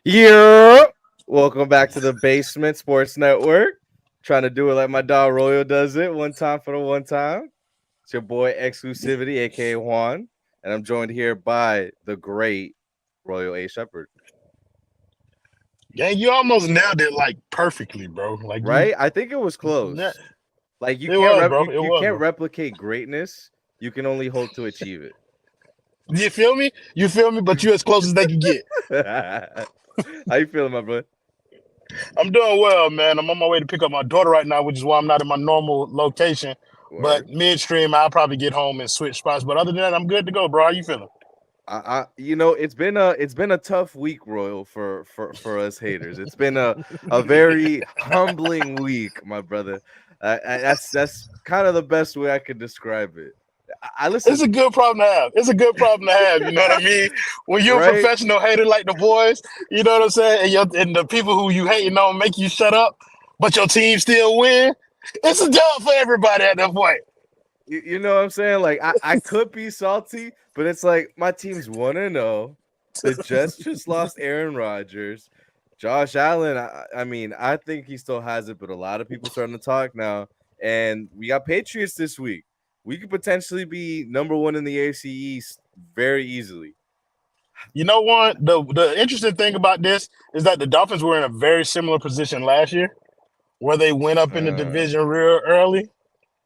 Yeah. Welcome back to the Basement Sports Network. Trying to do it like my dog Royal does it. One time for the one time. It's your boy Exclusivity, aka Juan, and I'm joined here by the great Royal A Shepherd. Yeah, you almost nailed it like perfectly, bro. Like you, Right? I think it was yeah, close. Like you it can't was, rep- bro. you, It you was, can't bro. replicate greatness. You can only hope to achieve it. You feel me? You feel me? But you as close as they can get. How you feeling, my boy? I'm doing well, man. I'm on my way to pick up my daughter right now, which is why I'm not in my normal location. But Word. midstream, I'll probably get home and switch spots. But other than that, I'm good to go, bro. How you feeling? It's been a tough week, Royal, for us haters. It's been a very humbling week, my brother. That's kind of the best way I could describe it. I It's listen, a good problem to have. It's a good problem to have. You know what I mean? When you're a right? professional hater like the boys, you know what I'm saying? And the people who you hating on make you shut up, but your team still win. It's a job for everybody at that point. You know what I'm saying? Like I could be salty, but it's like my team's 1-0. The Jets just lost Aaron Rodgers. Josh Allen, I mean, I think he still has it, but a lot of people starting to talk now. And we got Patriots this week. We could potentially be number one in the AFC East very easily. You know what? The interesting thing about this is that the Dolphins were in a very similar position last year, where they went up in the Uh, division real early.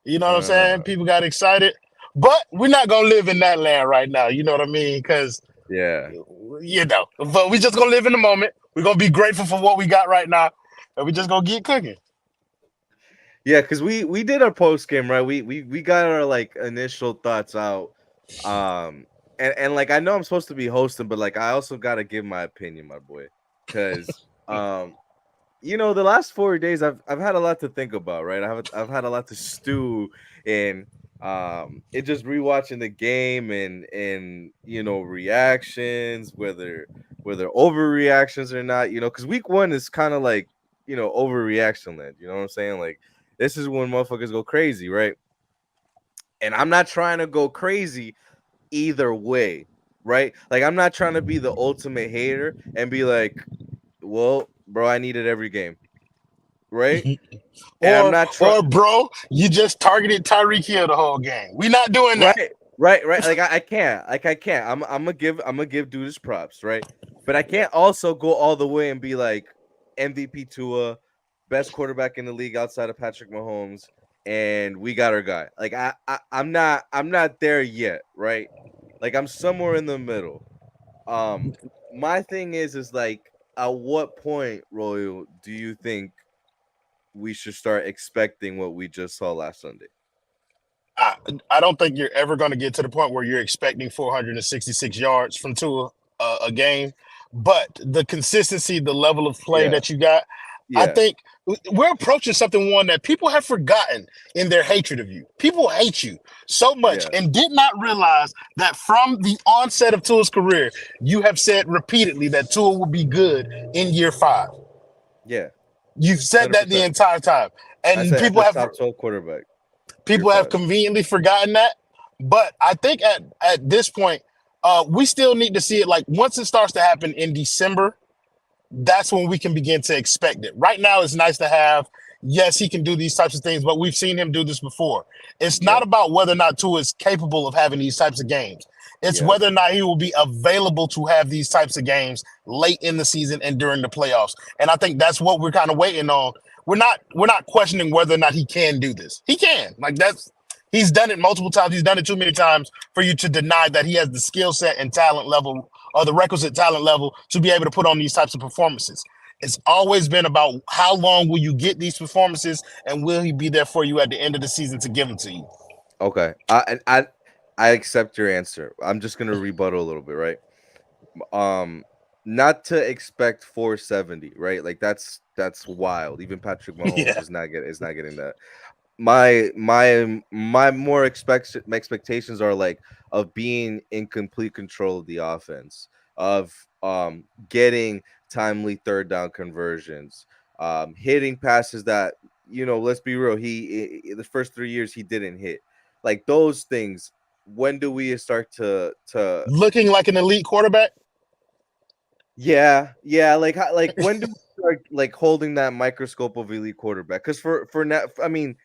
You know what I'm saying? uh, People got excited, but we're not gonna live in that land right now. You know what I mean? Because yeah. but we just gonna live in the moment. We're gonna be grateful for what we got right now, and we just gonna get cooking. Yeah, because we did our post game, right? We got our like initial thoughts out. And like I know I'm supposed to be hosting, but like I also gotta give my opinion, my boy. Cause the last 4 days I've had a lot to think about, right? I've had a lot to stew in it just rewatching the game and reactions, whether overreactions or not, because week one is kind of like overreaction land, you know what I'm saying? Like this is when motherfuckers go crazy, right? And I'm not trying to go crazy either way, right? Like I'm not trying to be the ultimate hater and be like, well, bro, I needed every game, right? And I'm or not trying, or bro, you just targeted Tyreek Hill the whole game. We not doing that. right, right. Like I can't, I can't. I'm gonna give dude his props, right? But I can't also go all the way and be like MVP Tua, best quarterback in the league outside of Patrick Mahomes, and we got our guy. Like I'm not there yet, right? Like I'm somewhere in the middle. Um, my thing is like, at what point, Royal, do you think we should start expecting what we just saw last Sunday? I, I don't think you're ever going to get to the point where you're expecting 466 yards from Tua a game, but the consistency, the level of play Yeah, that you got, I yeah, think we're approaching something one that people have forgotten in their hatred of you. People hate you so much yeah, and did not realize that from the onset of Tua's career, you have said repeatedly that Tua will be good in year five. yeah. You've said that the 100%. entire time, I and said as a top 12 quarterback, year people have five. conveniently forgotten that. But I think at this point, we still need to see it. Like once it starts to happen in December, that's when we can begin to expect it. Right now, it's nice to have. Yes, he can do these types of things, but we've seen him do this before. It's not Yep, about whether or not Tua is capable of having these types of games. It's yep. whether or not he will be available to have these types of games late in the season and during the playoffs. And I think that's what we're kind of waiting on. We're not questioning whether or not he can do this. He can. Like that's he's done it multiple times. He's done it too many times for you to deny that he has the skill set and talent level or the requisite talent level to be able to put on these types of performances. It's always been about how long will you get these performances and will he be there for you at the end of the season to give them to you? Okay. I accept your answer. I'm just gonna rebuttal a little bit, right? Um, not to expect 470, right? Like that's wild. Even Patrick Mahomes Yeah. is not getting that. My more expectations are like of being in complete control of the offense, of getting timely third down conversions, hitting passes that, let's be real, the first 3 years he didn't hit, like those things. When do we start to Looking like an elite quarterback. Yeah, like when do we start like holding that microscope of elite quarterback? Because for now, I mean,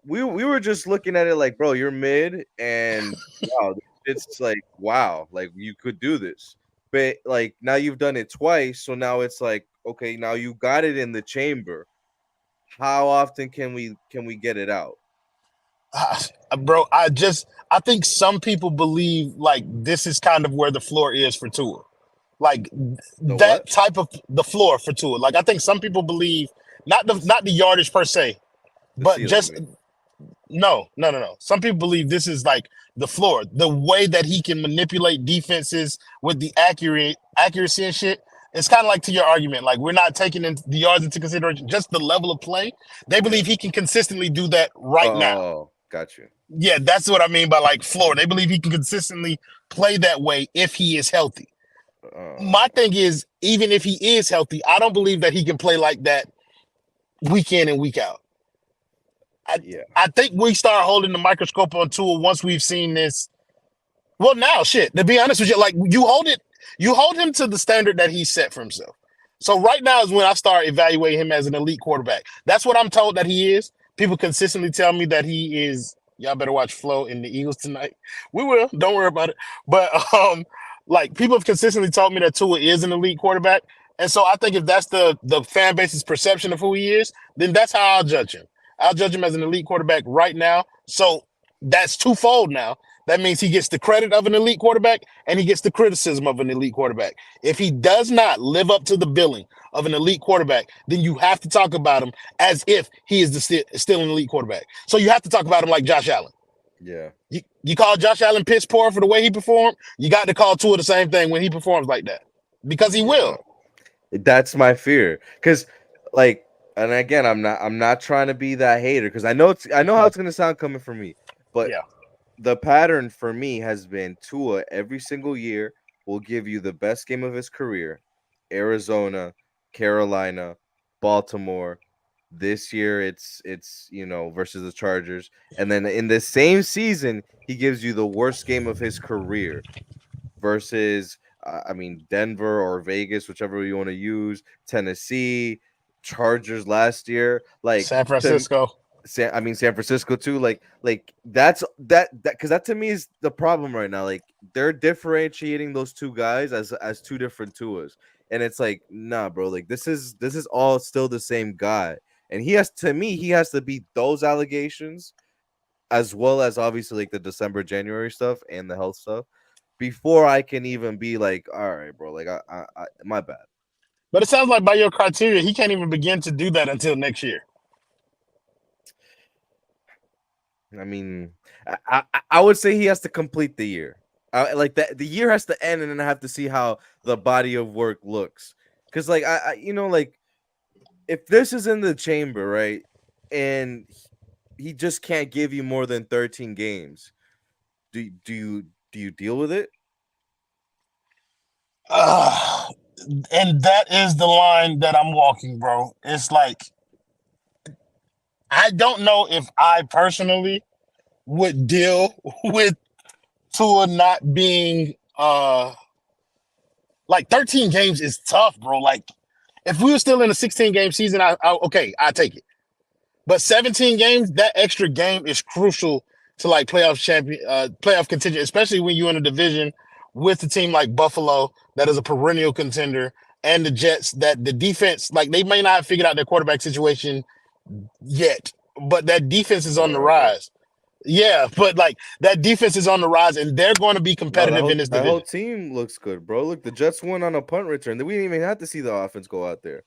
we were just looking at it like, bro, you're mid, and wow, it's like wow, like you could do this, but like now you've done it twice, so now it's like, okay, now you got it in the chamber. How often can we get it out? Bro, I think some people believe like this is kind of where the floor is for Tua. Like The that what? type of the floor for Tua. Like I think some people believe not the yardage per se, The but ceiling, I just mean. no. Some people believe this is like the floor. The way that he can manipulate defenses with the accuracy and shit. It's kind of like to your argument. Like we're not taking the yards into consideration, just the level of play. They Yeah. believe he can consistently do that right now. Oh, got you. Yeah, that's what I mean by like floor. They believe he can consistently play that way if he is healthy. My Uh, thing is, even if he is healthy, I don't believe that he can play like that week in and week out. I yeah, I think we start holding the microscope on Tua once we've seen this. Well, now shit. To be honest with you, like you hold him to the standard that he set for himself. So right now is when I start evaluating him as an elite quarterback. That's what I'm told that he is. People consistently tell me that he is. Y'all better watch Flo in the Eagles tonight. We will. Don't worry about it. But like people have consistently told me that Tua is an elite quarterback. And so I think if that's the fan base's perception of who he is, then that's how I'll judge him. I'll judge him as an elite quarterback right now. So that's twofold now. That means he gets the credit of an elite quarterback and he gets the criticism of an elite quarterback. If he does not live up to the billing of an elite quarterback, then you have to talk about him as if he is still an elite quarterback. So you have to talk about him like Josh Allen. yeah, You call Josh Allen piss poor for the way he performed, you got to call Tua the same thing when he performs like that. Because he yeah. will. That's my fear. Because, like, and again, I'm not trying to be that hater. Because I know how it's gonna sound coming from me. But Yeah. the pattern for me has been Tua every single year will give you the best game of his career. Arizona, Carolina, Baltimore. This year it's versus the Chargers, and then in the same season he gives you the worst game of his career versus I mean Denver or Vegas, whichever you want to use, Tennessee, Chargers last year. Like San to Francisco. San Francisco too. Like that because that to me is the problem right now. Like they're differentiating those two guys as two different Tuas, and it's like nah, bro. Like this is all still the same guy, and he has to beat those allegations as well as obviously like the December January stuff and the health stuff before I can even be like, all right, bro. Like my bad. But it sounds like by your criteria, he can't even begin to do that until next year. I mean, I would say he has to complete the year. Like that, the year has to end, and then I have to see how the body of work looks. Because, like, like if this is in the chamber, right, and he just can't give you more than 13 games, do you deal with it? Uh, and that is the line that I'm walking, bro. It's like I don't know if I personally would deal with Tua not being like 13 games is tough, bro. Like if we were still in a 16 game season, I take it. But 17 games, that extra game is crucial to like playoff contention, especially when you're in a division with a team like Buffalo that is a perennial contender and the Jets that the defense, like they may not have figured out their quarterback situation yet, but that defense is on the Whatever. rise. Yeah, but like that defense is on the rise and they're going to be No, competitive in this that whole division. team looks good, bro. Look, the Jets won on a punt return. We didn't even have to see the offense go out there.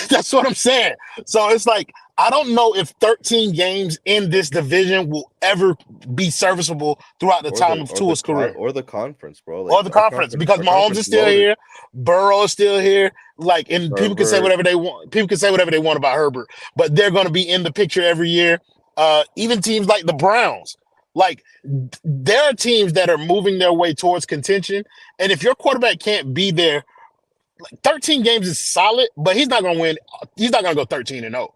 That's what I'm saying. So it's like I don't know if 13 games in this division will ever be serviceable throughout the Or time the of or the Tua's con career or the conference, bro. or Like the conference because our Mahomes is conference still loaded. here, Burrow is still here. Like, and people can say Herbert, whatever they want. People can say whatever they want about Herbert, but they're going to be in the picture every year. Even teams like the Browns, like there are teams that are moving their way towards contention, and if your quarterback can't be there, like 13 games is solid, but he's not going to win. He's not going to go 13-0.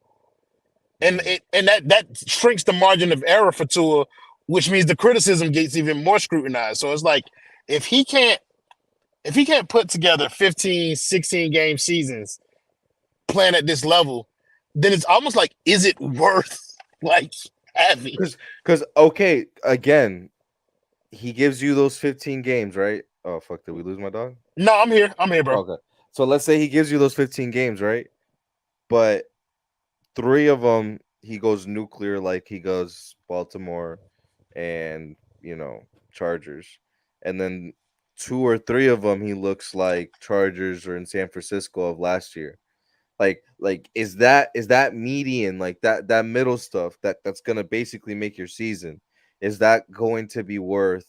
And mhm. that shrinks the margin of error for Tua, which means the criticism gets even more scrutinized. So it's like if he can't if he can't put together 15, 16 game seasons playing at this level, then it's almost like, is it worth like having? Because okay, again, he gives you those 15 games, right? Oh fuck, did we lose my dog? No, I'm here. I'm here, bro. Okay. So let's say he gives you those 15 games, right? But 3 of them he goes nuclear, like he goes Baltimore and Chargers, and then 2 or 3 of them he looks like Chargers or in San Francisco of last year. Like is that median, like that middle stuff that's gonna basically make your season? Is that going to be worth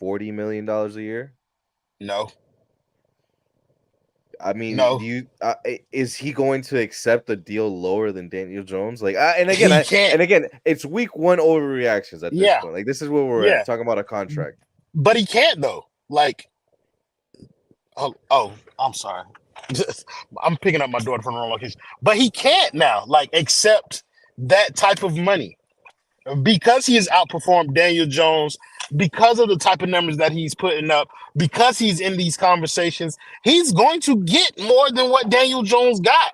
$40 million a year? No, I mean, no, is he going to accept a deal lower than Daniel Jones? Like, he can't. and again, it's week 1 overreactions at this Yeah, point. Like, this is where we're yeah, at, talking about a contract. but he can't though. Like, oh, I'm sorry. I'm picking up my daughter from the wrong location, but he can't now like accept that type of money because he has outperformed Daniel Jones, because of the type of numbers that he's putting up, because he's in these conversations. He's going to get more than what Daniel Jones got.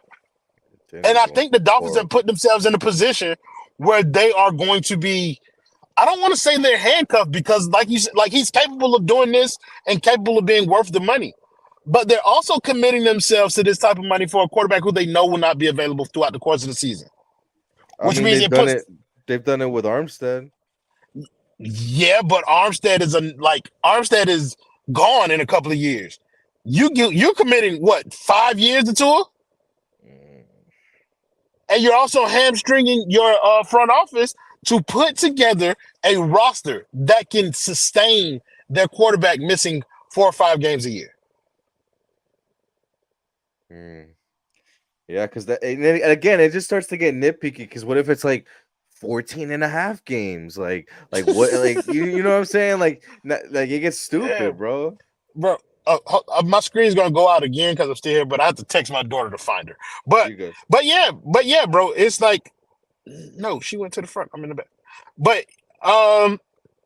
And Daniel I Jones think the is Dolphins have horrible. put themselves in a position where they are going to be, I don't want to say they're handcuffed, because like you said, like he's capable of doing this and capable of being worth the money. But they're also committing themselves to this type of money for a quarterback who they know will not be available throughout the course of the season. I Which mean, means it puts, they've done it with Armstead. yeah, but Armstead is gone in a couple of years. You're committing what, 5 years to Tua? Mm, And you're also hamstringing your front office to put together a roster that can sustain their quarterback missing 4 or 5 games a year. mm. Yeah, because that, and then again, it just starts to get nitpicky. Because what if it's like 14 and a half games? Like what? Like you know what I'm saying? Like it gets Yeah, stupid, bro. bro. My screen's gonna go out again because I'm still here, but I have to text my daughter to find her. But You good? but yeah, bro. It's like, no, she went to the front. I'm in the back. But um,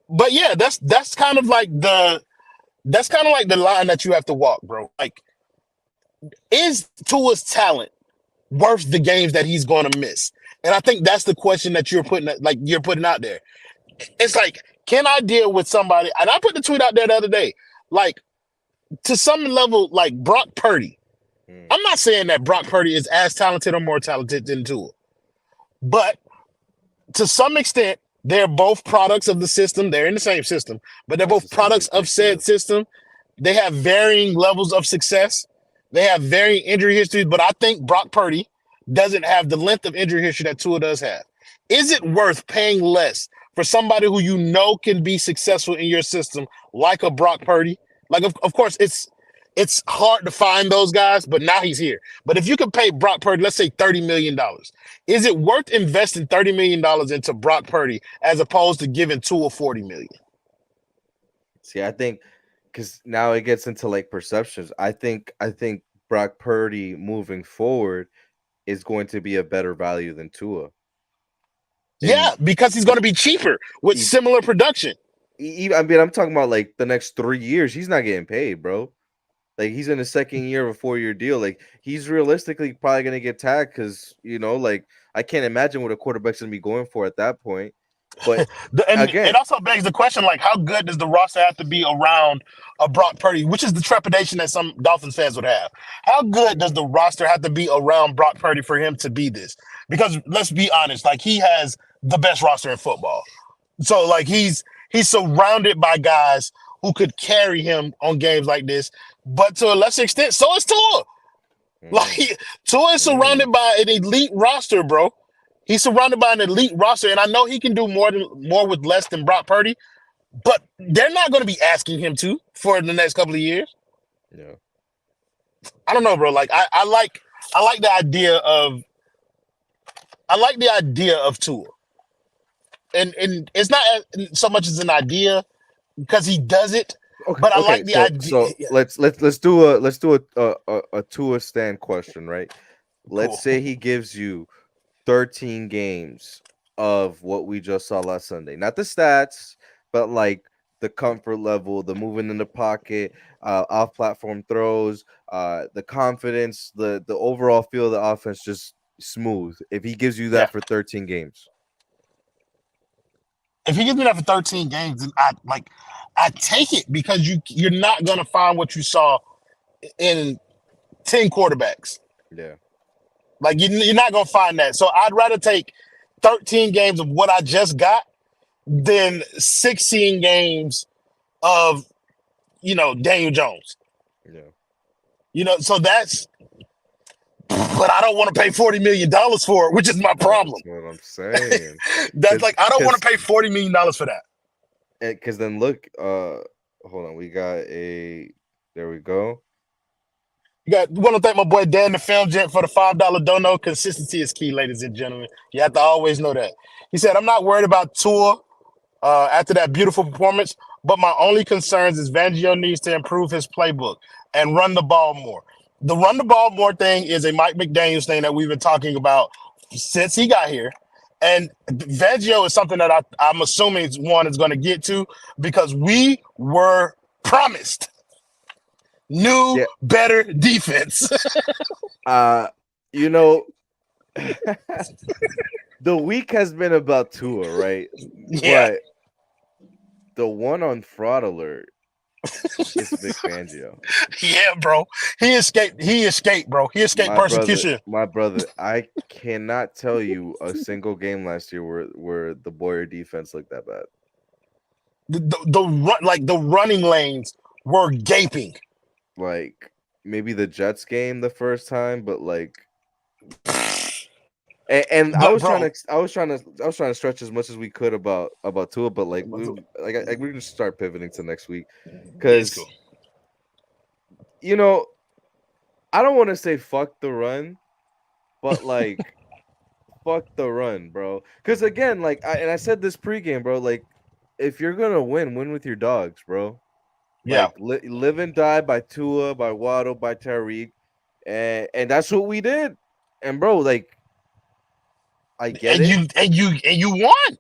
but yeah, that's kind of like the line that you have to walk, bro. Like, is Tua's talent worth the games that he's going to miss? And I think that's the question that you're putting out there. It's like, can I deal with somebody? And I put the tweet out there the other day, like, to some level, like Brock Purdy. Mm, I'm not saying that Brock Purdy is as talented or more talented than Tua, but to some extent, they're both products of the system. They're in the same system, but they're that's both the same products thing of Pick said. said system. They have varying levels of success. They have varying injury histories, but I think Brock Purdy doesn't have the length of injury history that Tua does have. Is it worth paying less for somebody who you know can be successful in your system, like a Brock Purdy? Like, of course, it's hard to find those guys, but now he's here. But if you could pay Brock Purdy, let's say $30 million, is it worth investing $30 million into Brock Purdy as opposed to giving Tua $40 million? See, I think because now it gets into like perceptions. I think Brock Purdy moving forward is going to be a better value than Tua. And Yeah, because he's going to be cheaper with e- similar production. I mean, I'm talking about like the next 3 years. He's not getting paid, bro. Like he's in the second year of a 4-year deal. Like he's realistically probably gonna get tagged because like I can't imagine what a quarterback's gonna be going for at that point. But And again, it also begs the question, like, how good does the roster have to be around a Brock Purdy, which is the trepidation that some Dolphins fans would have. How good does the roster have to be around Brock Purdy for him to be this? Because let's be honest, like, he has the best roster in football. So, like, he's surrounded by guys who could carry him on games like this. But to a lesser extent, so is Tua. mm, Like, Tua is mm, surrounded by an elite roster, bro. He's surrounded by an elite roster, and I know he can do more with less than Brock Purdy, but they're not going to be asking him to for the next couple of years. yeah. I don't know, bro. Like, I like the idea of Tua, and it's not so much as an idea because he does it, Okay, but I okay. like the idea. So Yeah, let's do a Tua stand question, right? Let's cool. say he gives you 13 games of what we just saw last Sunday. Not the stats, but like the comfort level, the moving in the pocket, off platform throws, the confidence, the overall feel of the offense just smooth. If he gives you Yeah. that for 13 games. If he gives me that for 13 games, then I take it because you're not gonna find what you saw in 10 quarterbacks. Yeah. Like you're not gonna find that. So I'd rather take 13 games of what I just got than 16 games of Daniel Jones. Yeah. So that's. But I don't want to pay $40 million for it, which is my problem. That's what I'm saying. That's like I don't want Because to pay $40 million for that. because then look, hold on, we got a there we go. Want to thank my boy Dan the Film Gent for the $5 dono. Consistency is key, ladies and gentlemen. You have to always know that. He said, "I'm not worried about Tua after that beautiful performance, but my only concerns is Fangio needs to improve his playbook and run the ball more. The run the ball more thing is a Mike McDaniel thing that we've been talking about since he got here. And Fangio is something that I'm assuming one is going to get to because we were promised new, Yeah. better defense." You know, the week has been about Tua, right? Yeah. But the one on fraud alert is Vic Fangio. Yeah, bro. He escaped, bro. He escaped persecution. My brother, I cannot tell you a single game last year where the Boyer defense looked that bad. The running lanes were gaping. Like maybe the Jets game the first time, but like, and I was Bro, trying to stretch as much as we could about Tua, but like we're gonna start pivoting to next week yeah, it's because cool. I don't want to say fuck the run, but like fuck the run, bro. Because again, like I said this pregame, bro. Like if you're gonna win with your dogs, bro. Yeah. Like live and die by Tua, by Waddle, by Tyreek, and that's what we did. And bro, like I get And it. you won.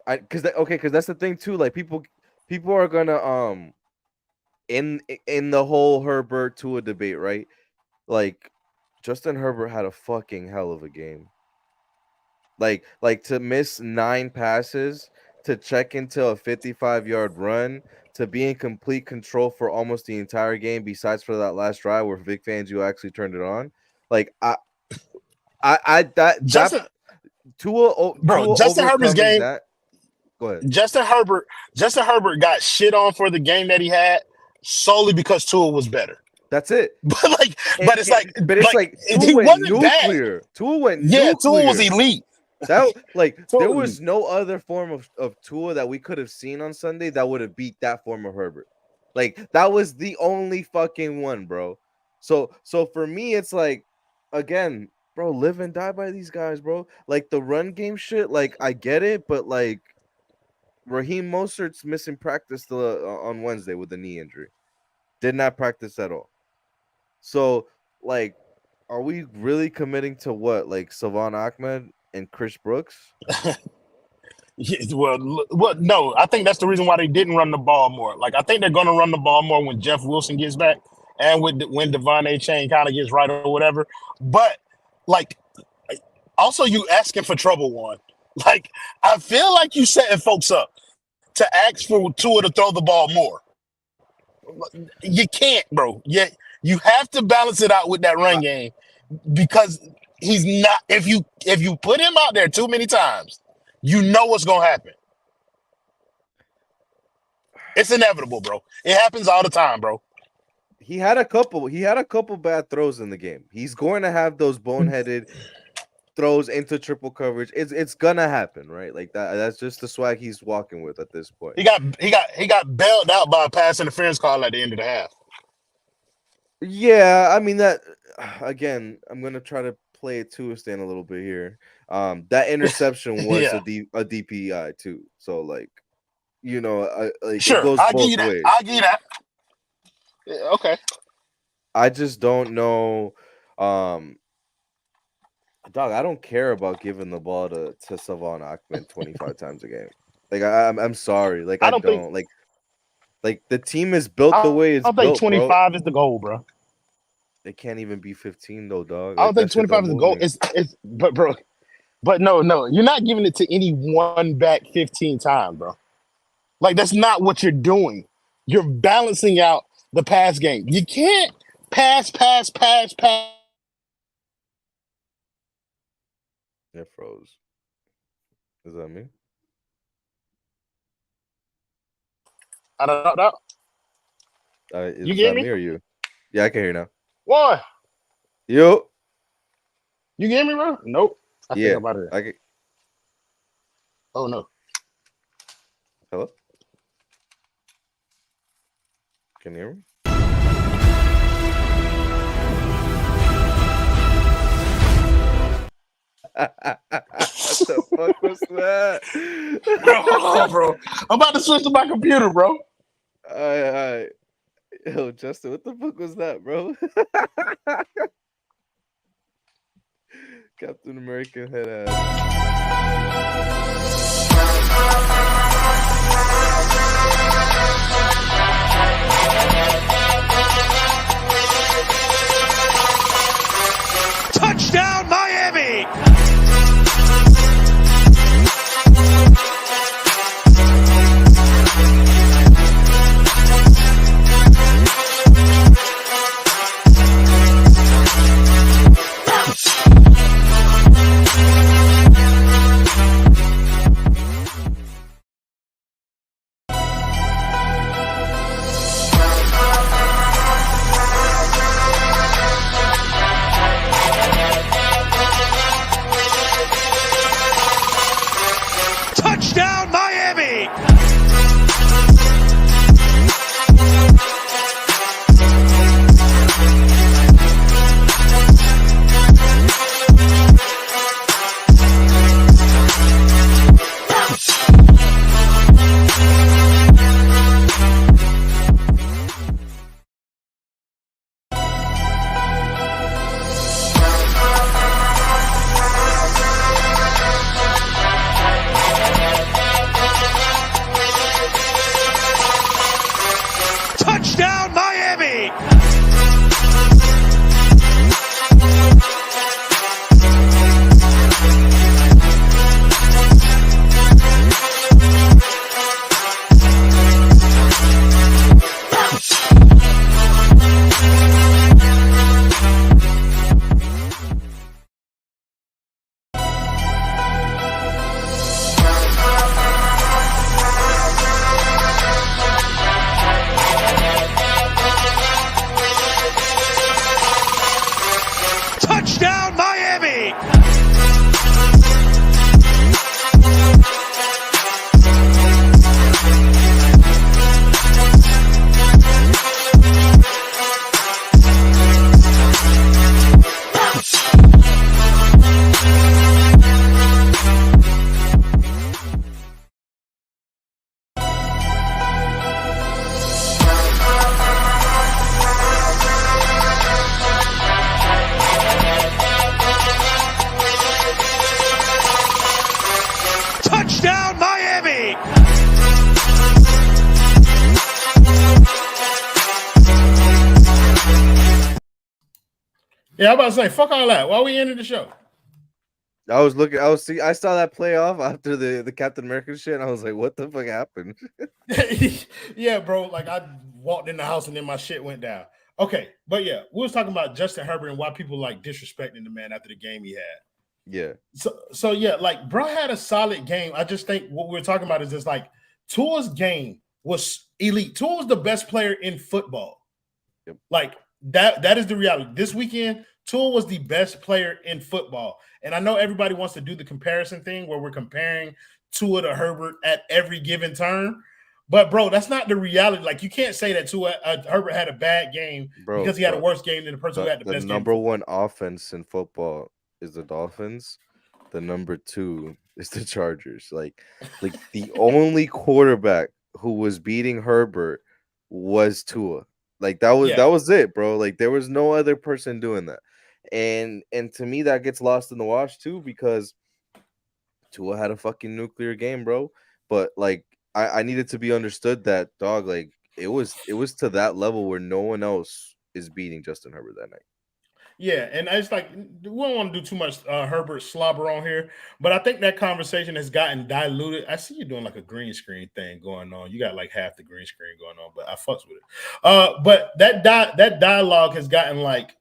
Because that's the thing too. Like people are gonna in the whole Herbert Tua debate, right? Like Justin Herbert had a fucking hell of a game. Like to miss 9 passes, to check into a 55-yard run, to be in complete control for almost the entire game, besides for that last drive where Vic Fangio actually turned it on. Like I that Justin Tua Justin Herbert's overcoming game, that. Go ahead. Justin Herbert got shit on for the game that he had solely because Tua was better. That's it. But it's like Tua he went wasn't bad. nuclear. Tua went Yeah, Tua was nuclear. elite. That there Totally. was no other form of Tua that we could have seen on Sunday that would have beat that form of Herbert. Like that was the only fucking one, bro. So for me, it's like again, bro, live and die by these guys, bro. Like the run game shit, like I get it, but like Raheem Mostert's missing practice on Wednesday with a knee injury. Did not practice at all. So like, are we really committing to what? Like Savon Ahmed and Chris Brooks? Well, no, I think that's the reason why they didn't run the ball more. Like, I think they're going to run the ball more when Jeff Wilson gets back and when Devon A. Chain kind of gets right or whatever. But, like, also you asking for trouble, one. Like, I feel like you setting folks up to ask for Tua to throw the ball more. You can't, bro. You have to balance it out with that run game because he's not. If you put him out there too many times, you know what's gonna happen. It's inevitable, bro. It happens all the time, bro. He had a couple bad throws in the game. He's going to have those boneheaded throws into triple coverage. It's gonna happen, right? Like that's just the swag he's walking with at this point. He got bailed out by a pass interference call at the end of the half. Yeah, I mean that again, I'm gonna try to play it to a stand a little bit here. That interception was Yeah. a DPI too. So like, like Sure, it goes I'll give both you that. ways. I'll give you that. Yeah, okay. I just don't know. Dog, I don't care about giving the ball to Savon Ahmed 25 times a game. Like I'm sorry. Like I I don't think don't like. Like the team is built the way it's I don't think built, bro. 25 is the goal, bro. They can't even be 15 though, dog. I Like don't think that shit 25 don't is the move goal. me. But bro, but no, you're not giving it to any one back 15 times, bro. Like that's not what you're doing. You're balancing out the pass game. You can't pass. It froze. Is that me? I don't know. You Is get that me? me or you? Yeah, I can hear you now. What? Yo. You get me, bro? Nope. I think Yeah. I'm out of there. I can. Oh no. Hello. Can you hear me? What the fuck was that? Bro, hold on, bro. I'm about to switch to my computer, bro. Alright. Yo, Justin, what the fuck was that, bro? Captain American head ass. Touchdown, Miami! Touchdown, Miami! Touchdown, Miami! Touchdown, Miami! Touchdown, Miami! Yeah, I'm about to say, fuck all that. Why we ended the show? I saw that play off after the Captain America shit, and I was like, what the fuck happened? Yeah, bro. Like I walked in the house and then my shit went down. Okay, but yeah, we was talking about Justin Herbert and why people like disrespecting the man after the game he had. Yeah. So yeah, like bro had a solid game. I just think what we're talking about is just like Tua's game was elite. Tua was the best player in football. Yep. Like that is the reality. This weekend, Tua was the best player in football. And I know everybody wants to do the comparison thing where we're comparing Tua to Herbert at every given turn. But bro, that's not the reality. Like you can't say that Herbert had a bad game because he had a worse game than the person who had the best game. The number one offense in football is the Dolphins. The number two is the Chargers. Like the only quarterback who was beating Herbert was Tua. Like that was it, bro. Like there was no other person doing that. And to me that gets lost in the wash too because Tua had a fucking nuclear game, bro. But like I needed to be understood that dog, like it was to that level where no one else is beating Justin Herbert that night. Yeah, and it's like we don't want to do too much Herbert slobber on here, but I think that conversation has gotten diluted. I see you doing like a green screen thing going on. You got like half the green screen going on, but I fucks with it. But that dialogue has gotten like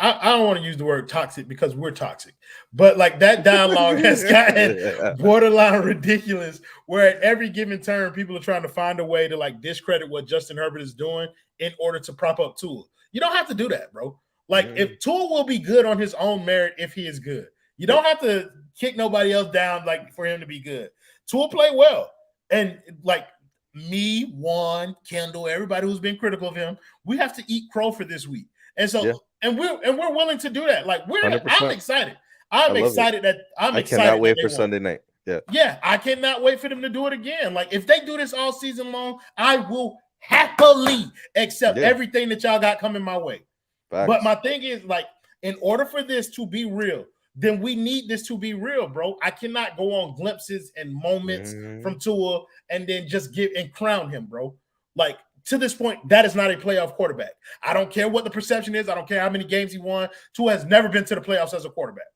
I don't want to use the word toxic because we're toxic, but like that dialogue has gotten borderline ridiculous where at every given turn people are trying to find a way to like discredit what Justin Herbert is doing in order to prop up Tua. You don't have to do that, bro. Like if Tua will be good on his own merit if he is good. You don't have to kick nobody else down like for him to be good. Tua play well. And like me, Juan, Kendall, everybody who's been critical of him, we have to eat crow for this week. And so and we're willing to do that. Like I'm excited. I'm excited that I cannot wait for Sunday night. Yeah, I cannot wait for them to do it again. Like if they do this all season long, I will happily accept everything that y'all got coming my way. Facts. But my thing is, like, in order for this to be real, then we need this to be real, bro. I cannot go on glimpses and moments from Tua and then just give and crown him, bro. Like, to this point, that is not a playoff quarterback. I don't care what the perception is. I don't care how many games he won. Tua has never been to the playoffs as a quarterback.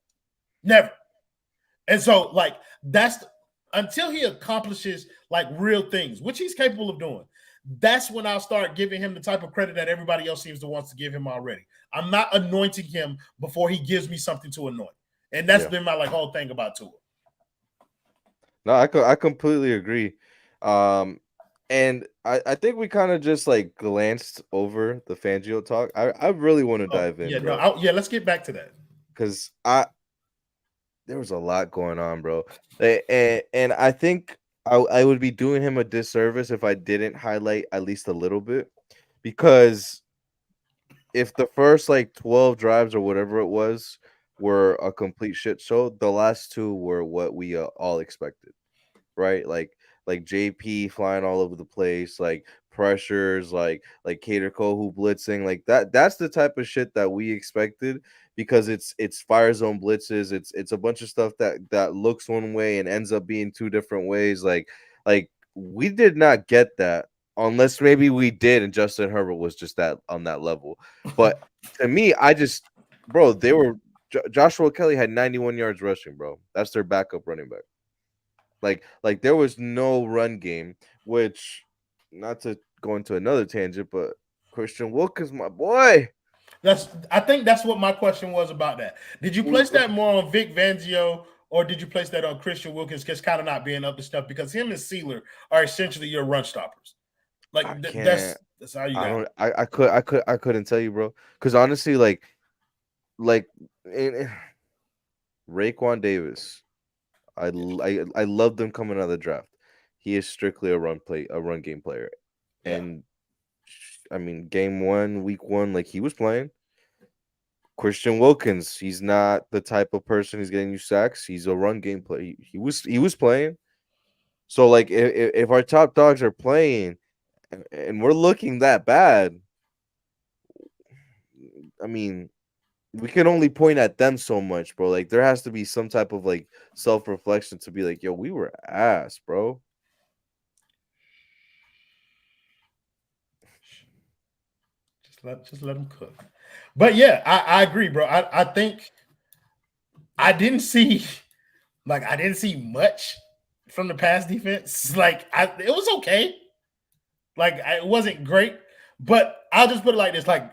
Never. And so, like, until he accomplishes, like, real things, which he's capable of doing, that's when I'll start giving him the type of credit that everybody else seems to want to give him already. I'm not anointing him before he gives me something to anoint. And that's been my, like, whole thing about Tua. No, I completely agree. And I think we kind of just like glanced over the Fangio talk. I really want to dive in. Let's get back to that. Because there was a lot going on, bro. And I think I would be doing him a disservice if I didn't highlight at least a little bit. Because if the first like 12 drives or whatever it was were a complete shit show, the last two were what we all expected, right? Like JP flying all over the place, like pressures, like Cater Kohu blitzing, like that's the type of shit that we expected because it's fire zone blitzes, it's a bunch of stuff that looks one way and ends up being two different ways. Like we did not get that unless maybe we did and Justin Herbert was just that on that level. But to me, Joshua Kelly had 91 yards rushing, bro. That's their backup running back. Like there was no run game, which not to go into another tangent, but Christian Wilkins, my boy. I think that's what my question was about that. Did you place that more on Vic Fangio or did you place that on Christian Wilkins just kind of not being up to stuff? Because him and Sealer are essentially your run stoppers. Like that's how you got it. I couldn't tell you, bro. Because honestly, like Raekwon Davis. I loved him coming out of the draft. He is strictly a run game player. Yeah. And I mean, game 1, week 1, like he was playing. Christian Wilkins, he's not the type of person who's getting you sacks. He's a run game player. He was playing. So like if our top dogs are playing and we're looking that bad, I mean, we can only point at them so much, bro. Like there has to be some type of like self-reflection to be like, yo, we were ass, bro. Just let them cook. But yeah, I agree, bro. I think I didn't see much from the pass defense. Like it was okay. Like it wasn't great, but I'll just put it like this: like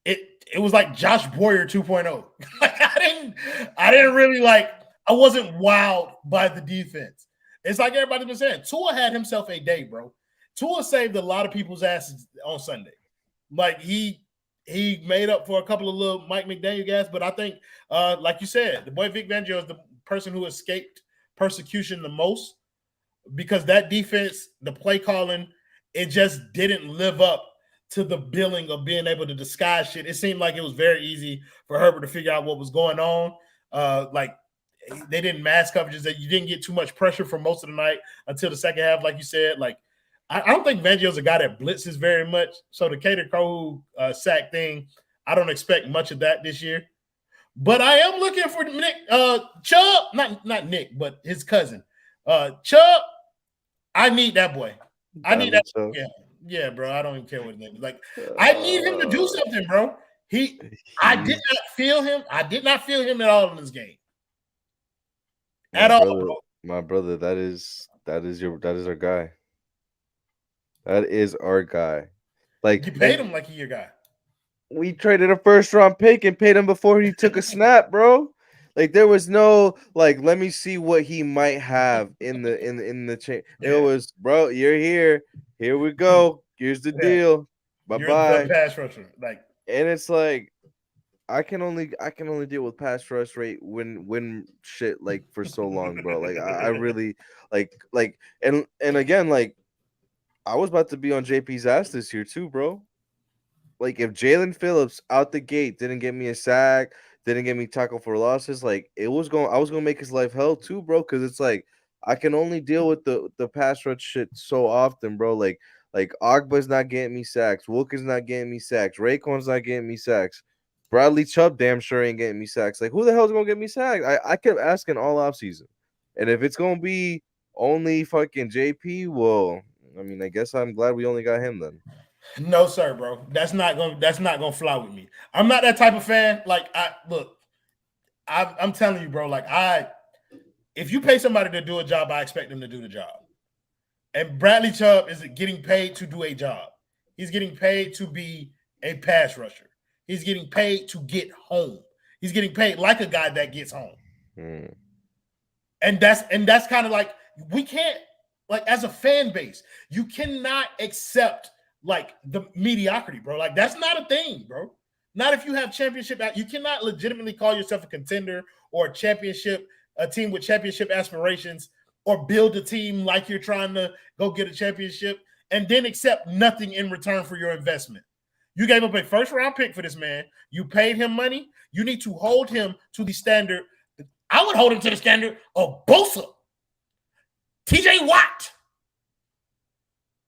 it was like Josh Boyer 2.0. Like I didn't really like. I wasn't wowed by the defense. It's like everybody's been saying. Tua had himself a day, bro. Tua saved a lot of people's asses on Sunday. Like he made up for a couple of little Mike McDaniel guys, but I think, like you said, the boy Vic Fangio is the person who escaped persecution the most because that defense, the play calling, it just didn't live up to the billing of being able to disguise shit. It seemed like it was very easy for Herbert to figure out what was going on. Like they didn't mass coverages, that you didn't get too much pressure for most of the night until the second half, like you said. Like I don't think Fangio's a guy that blitzes very much. So the Cater Kohu sack thing, I don't expect much of that this year. But I am looking for Nick Chubb, not Nick, but his cousin. Chubb, I need that boy. I need that. Chubb. Yeah, bro. I don't even care what his name is. Like, I need him to do something, bro. I did not feel him. I did not feel him at all in this game. At all, bro. My brother, that is our guy. That is our guy. Like You paid him like he your guy. We traded a first round pick and paid him before he took a snap, bro. Like there was no like, let me see what he might have in the chain. It was, bro, you're here. Here we go. Here's the deal. Bye bye. You're the pass rusher. Like, and it's like I can only deal with pass rush rate when shit like for so long, bro. Like I really like and again, like I was about to be on JP's ass this year too, bro. Like if Jalen Phillips out the gate didn't get me a sack, didn't get me tackle for losses, like I was gonna make his life hell too, bro. Because it's like I can only deal with the pass rush shit so often, bro. Like Ogba's not getting me sacks, Wilkins not getting me sacks, Raekwon's not getting me sacks, Bradley Chubb damn sure ain't getting me sacks. Like who the hell's gonna get me sacks? I kept asking all offseason, and if it's gonna be only fucking JP, well, I mean, I guess I'm glad we only got him then. No, sir, bro. That's not gonna fly with me. I'm not that type of fan. Like, I'm telling you, bro. Like, if you pay somebody to do a job, I expect them to do the job. And Bradley Chubb is getting paid to do a job. He's getting paid to be a pass rusher. He's getting paid to get home. He's getting paid like a guy that gets home. And that's kind of like, we can't, like, as a fan base, you cannot accept like the mediocrity, bro. Like that's not a thing, bro. Not if you have championship. You cannot legitimately call yourself a contender or a team with championship aspirations, or build a team like you're trying to go get a championship and then accept nothing in return for your investment. You gave up a first round pick for this man. You paid him money. You need to hold him to the standard. I would hold him to the standard of Bosa, TJ Watt.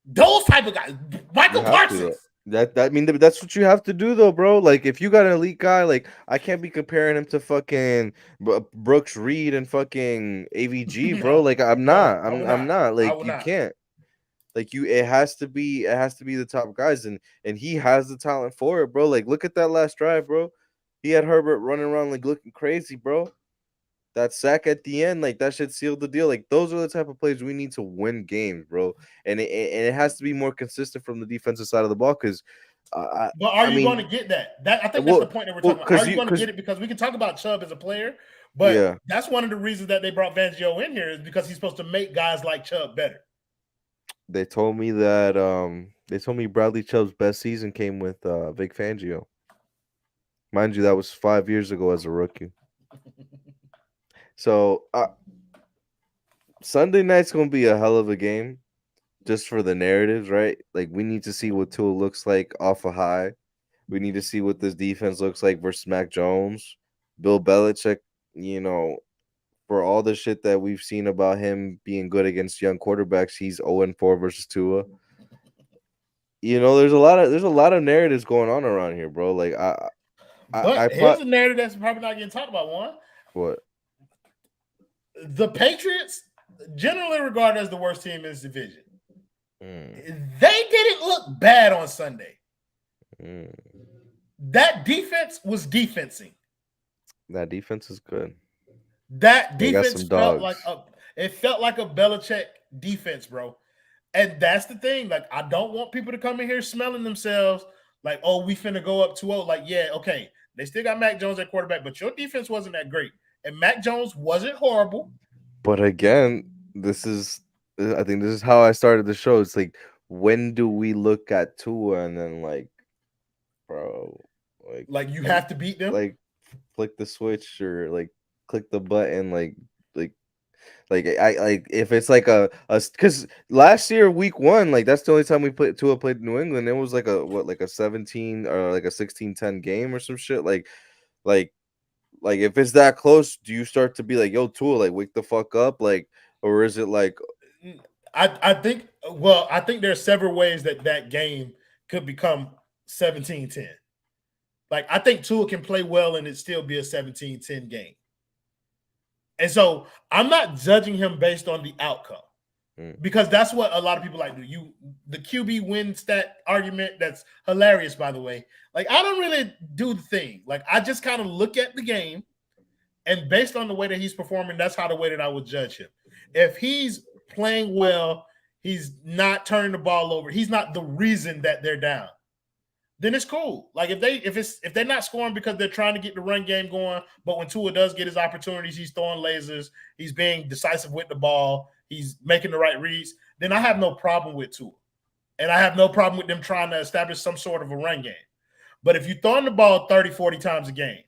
Those type of guys, Michael Parsons. I mean, that's what you have to do, though, bro. Like, if you got an elite guy, like I can't be comparing him to fucking Brooks Reed and fucking AVG, bro. Like, I'm not. Like, you can't. Like, it has to be the top guys, and he has the talent for it, bro. Like, look at that last drive, bro. He had Herbert running around like looking crazy, bro. That sack at the end, like that shit sealed the deal. Like those are the type of plays we need to win games, bro. And it has to be more consistent from the defensive side of the ball. Because, but are you going to get that? I think that's the point that we're talking about. Are you going to get it? Because we can talk about Chubb as a player, but that's one of the reasons that they brought Fangio in here is because he's supposed to make guys like Chubb better. They told me that Bradley Chubb's best season came with Vic Fangio. Mind you, that was 5 years ago as a rookie. So Sunday night's gonna be a hell of a game, just for the narratives, right? Like we need to see what Tua looks like off a high. We need to see what this defense looks like versus Mac Jones. Bill Belichick, for all the shit that we've seen about him being good against young quarterbacks, he's 0-4 versus Tua. There's a lot of narratives going on around here, bro. Like here's a narrative that's probably not getting talked about. One, what? The Patriots, generally regarded as the worst team in this division, they didn't look bad on Sunday. That defense was defensing. That defense is good. That defense felt like a Belichick defense, bro. And that's the thing. Like, I don't want people to come in here smelling themselves like, oh, we finna go up 2-0. Like, yeah, okay. They still got Mac Jones at quarterback, but your defense wasn't that great. And Mac Jones wasn't horrible. But again, I think this is how I started the show. It's like, when do we look at Tua and then like, bro, like you have to beat them? Like, flick the switch or like click the button, if it's like a because last year week 1, like that's the only time Tua played New England. It was like a 17 or like a 16-10 game or some shit. Like if it's that close, do you start to be like, yo, Tua, like wake the fuck up, like, or is it like? I think there are several ways that game could become 17-10. Like I think Tua can play well and it still be a 17-10 game. And so I'm not judging him based on the outcome. because that's what a lot of people like do. The QB win stat argument, that's hilarious, by the way. Like, I don't really do the thing. Like, I just kind of look at the game, and based on the way that he's performing, that's how the way that I would judge him. If he's playing well, he's not turning the ball over, he's not the reason that they're down, then it's cool. Like, if they're not scoring because they're trying to get the run game going, but when Tua does get his opportunities, he's throwing lasers, he's being decisive with the ball, he's making the right reads, then I have no problem with Tua. And I have no problem with them trying to establish some sort of a run game. But if you're throwing the ball 30, 40 times a game,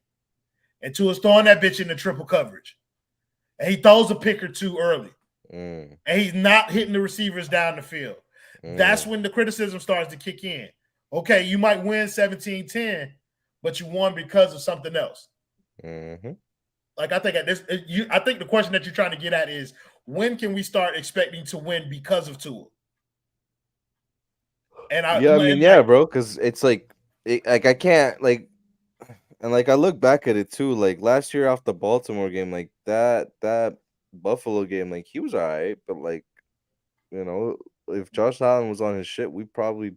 and Tua's throwing that bitch in the triple coverage, and he throws a pick or two early, and he's not hitting the receivers down the field, that's when the criticism starts to kick in. Okay, you might win 17-10, but you won because of something else. Like, I think I think the question that you're trying to get at is, when can we start expecting to win because of Tua? And bro, because it's like I can't, like, and like I look back at it too, like last year off the Baltimore game, like that Buffalo game, like he was all right, but like, you know, if Josh Allen was on his shit, we probably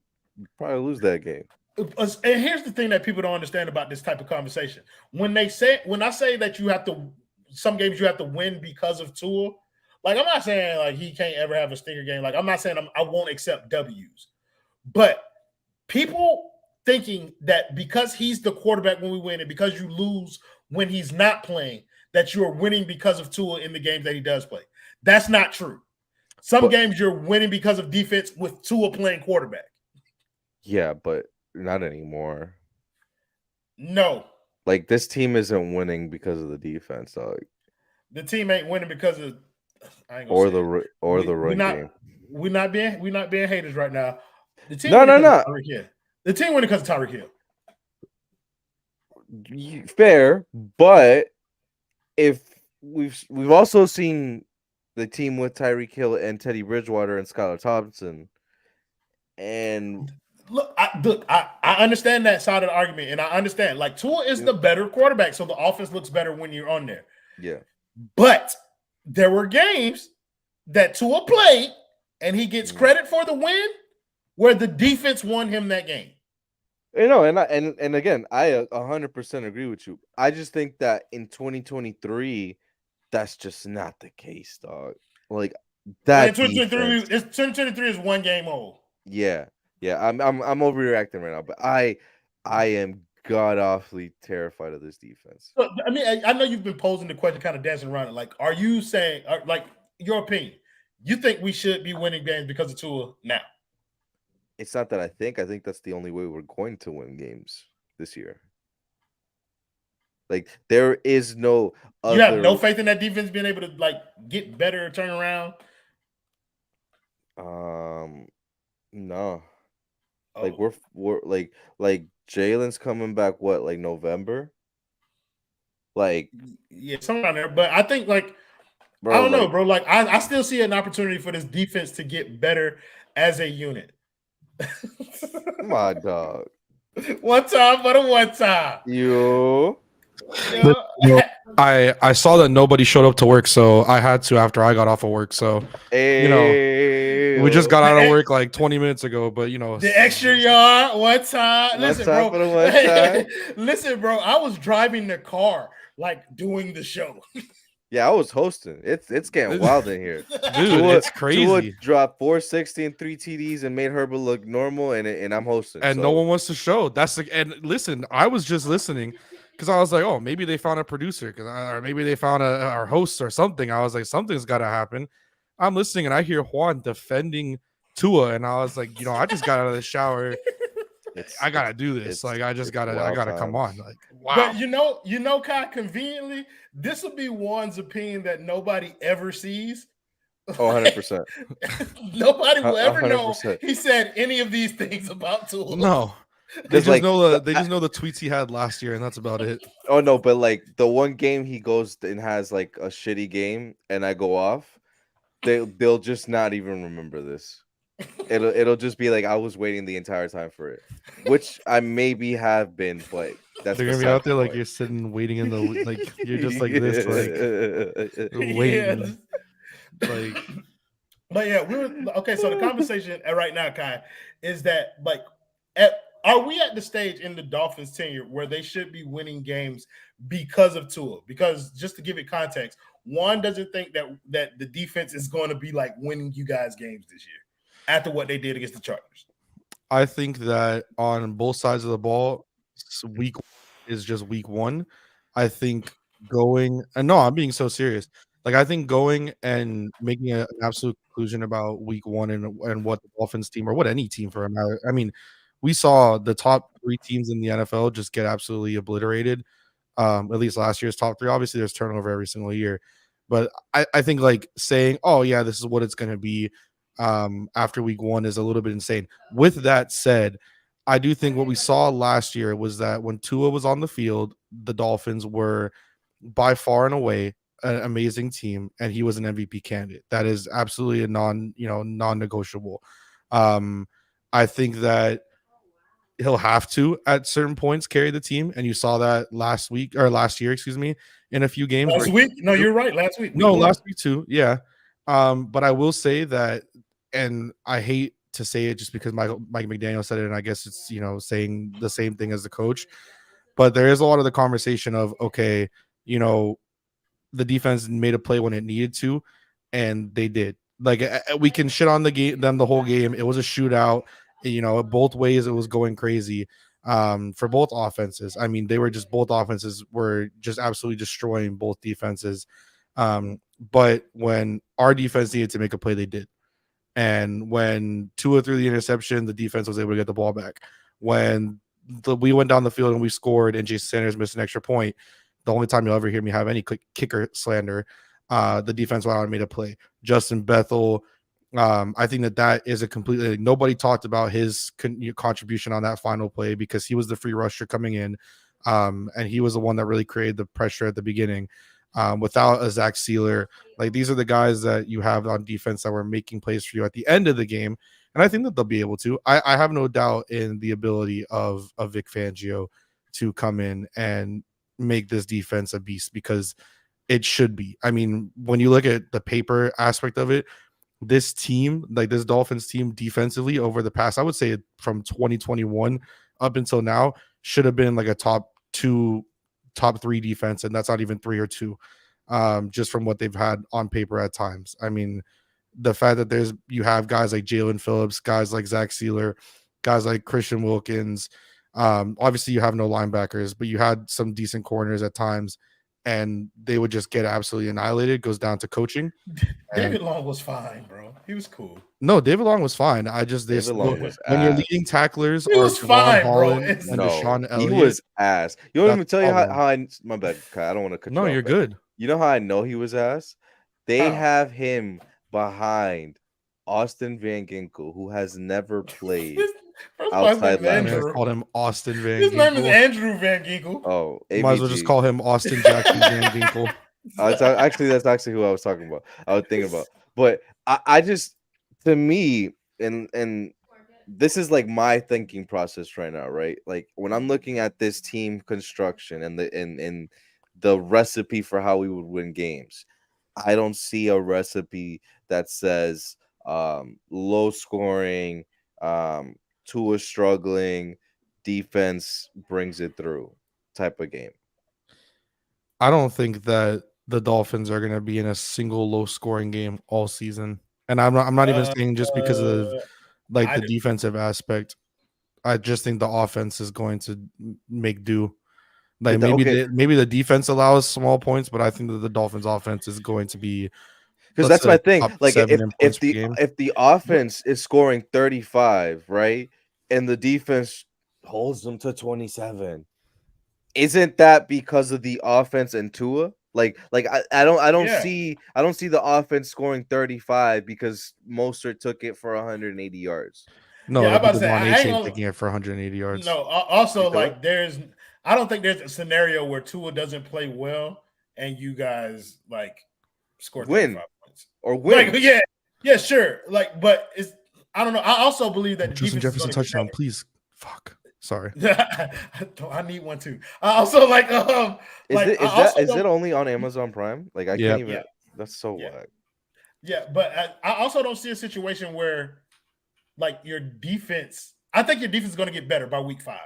lose that game. And here's the thing that people don't understand about this type of conversation. When I say that some games you have to win because of Tua, like, I'm not saying like he can't ever have a stinger game. Like, I'm not saying I won't accept W's, but people thinking that because he's the quarterback when we win and because you lose when he's not playing, that you're winning because of Tua in the games that he does play. That's not true. Some games you're winning because of defense with Tua playing quarterback. Yeah, but not anymore. No. Like, this team isn't winning because of the defense, dog. The team ain't winning because of the run game. We're not being haters right now. The team no. The team winning because of Tyreek Hill. Fair, but if we've also seen the team with Tyreek Hill and Teddy Bridgewater and Skylar Thompson, and I understand that side of the argument, and I understand, like, Tua is the better quarterback, so the offense looks better when you're on there. Yeah, but there were games that Tua played, and he gets credit for the win, where the defense won him that game. You know, and again, I 100% agree with you. I just think that in 2023, that's just not the case, dog. Like, that 2023 is one game old. Yeah. I'm overreacting right now, but I am god awfully terrified of this defense. So, I mean, I know you've been posing the question, kind of dancing around it. Like, are you saying, like, your opinion? You think we should be winning games because of Tua now? It's not that I think that's the only way we're going to win games this year. Like, there is no other... You have no faith in that defense being able to, like, get better or turn around? No. Like, we're like Jalen's coming back, what, like November? Like, yeah, somewhere around there. But I think, like, bro, I don't know, bro. Like, I still see an opportunity for this defense to get better as a unit. My dog. One time for the one time. You. I saw that nobody showed up to work, so I had to after I got off of work. So you know, we just got out of work like 20 minutes ago, but you know, the extra yard one time. Listen, bro. Listen, bro. I was driving the car, like, doing the show. Yeah, I was hosting. It's getting wild in here. Dude, it's crazy. Tua dropped 460 and 3 TDs and made Herbert look normal, and I'm hosting. And no one wants to show. And listen, I was just listening because I was like, oh, maybe they found a producer, or maybe they found our host or something. I was like, something's got to happen. I'm listening, and I hear Juan defending Tua, and I was like, you know, I just got out of the shower. I gotta do this. Like, I gotta come on. Like, wow. But you know, Kai, conveniently, this will be Juan's opinion that nobody ever sees. Oh, 100%. Nobody will ever 100%. Know he said any of these things about Tua. No. They just know the tweets he had last year, and that's about it. Oh no, but like the one game he goes and has like a shitty game, and I go off, they'll just not even remember this. It'll just be like I was waiting the entire time for it, which I maybe have been, but that's they're gonna be out there like you're sitting waiting in the like you're just like this, like waiting, like But yeah, we were okay. So the conversation right now, Kai, is that like, are we at the stage in the Dolphins' tenure where they should be winning games because of Tua? Because just to give it context, Juan doesn't think that the defense is going to be like winning you guys games this year after what they did against the Chargers. I think that on both sides of the ball, week is just week one. I think going and no, I'm being so serious. Like I think going and making an absolute conclusion about week one and what the Dolphins team or what any team for a matter. I mean, we saw the top 3 teams in the NFL just get absolutely obliterated. At least last year's top 3. Obviously, there's turnover every single year, but I think like saying, "Oh yeah, this is what it's going to be." After week one is a little bit insane. With that said, I do think what we saw last year was that when Tua was on the field, the Dolphins were by far and away an amazing team, and he was an MVP candidate. That is absolutely a non-negotiable. I think that he'll have to at certain points carry the team, and you saw that last year, excuse me, in a few games. Last week? No, you're right. Last week. No, last week too. Yeah. But I will say that, and I hate to say it just because Mike McDaniel said it, and I guess it's saying the same thing as the coach. But there is a lot of the conversation of okay, the defense made a play when it needed to, and they did. Like we can shit on them the whole game. It was a shootout. Both ways it was going crazy. For both offenses. I mean, both offenses were just absolutely destroying both defenses. But when our defense needed to make a play, they did. And when Tua threw the interception, the defense was able to get the ball back. When we went down the field and we scored and Jason Sanders missed an extra point, the only time you'll ever hear me have any kicker slander, the defense went out and made a play. Justin Bethel, I think that is a completely nobody talked about his contribution on that final play because he was the free rusher coming in, and he was the one that really created the pressure at the beginning. Without a Zach Sealer, like these are the guys that you have on defense that were making plays for you at the end of the game, and I think that they'll be able to. I have no doubt in the ability of Vic Fangio to come in and make this defense a beast because it should be. I mean, when you look at the paper aspect of it, this team, like this Dolphins team defensively over the past, I would say from 2021 up until now, should have been like a top 3 defense, and that's not even 3 or 2, just from what they've had on paper at times. I mean, the fact that you have guys like Jalen Phillips, guys like Zach Sealer, guys like Christian Wilkins. Obviously, you have no linebackers, but you had some decent corners at times, and they would just get absolutely annihilated. It goes down to coaching. David Long was fine, bro. He was cool. No, David Long was fine. When your leading tacklers he was fine, bro. And Deshaun Elliott, he was ass. You want me to tell you how I my bad, Kai, I don't want to cut you off. No, you're good. You know how I know he was ass? They have him behind Austin Van Ginkel, who has never played outside linebacker. Called him Austin Van His Ginkel. name is Andrew Van Ginkel. Oh, ABG. Might as well just call him Austin Jackson Van Ginkel. That's actually who I was talking about. I was thinking about. But I just, to me, and this is like my thinking process right now, right? Like when I'm looking at this team construction and the recipe for how we would win games, I don't see a recipe that says low scoring, Tua struggling, defense brings it through type of game. I don't think that the Dolphins are going to be in a single low scoring game all season. And I'm not even saying just because of the defensive aspect. I just think the offense is going to make do. Like maybe the defense allows small points, but I think that the Dolphins offense is going to be, because that's my thing. Like if the offense is scoring 35, right, and the defense holds them to 27, isn't that because of the offense and Tua? Like I don't see the offense scoring 35 because Mostert took it for 180 yards. No, I'm about to say I ain't taking it for 180 yards. No, also like I don't think there's a scenario where Tua doesn't play well and you guys like score 35 points or win. Like, yeah, sure. Like, but I don't know. I also believe that Justin Jefferson touchdown, please. Fuck. Sorry. I need one too. I also like is it only on Amazon Prime? Like I can't even. Yeah. That's so whack. Yeah, but I also don't see a situation where like your defense. I think your defense is going to get better by week 5.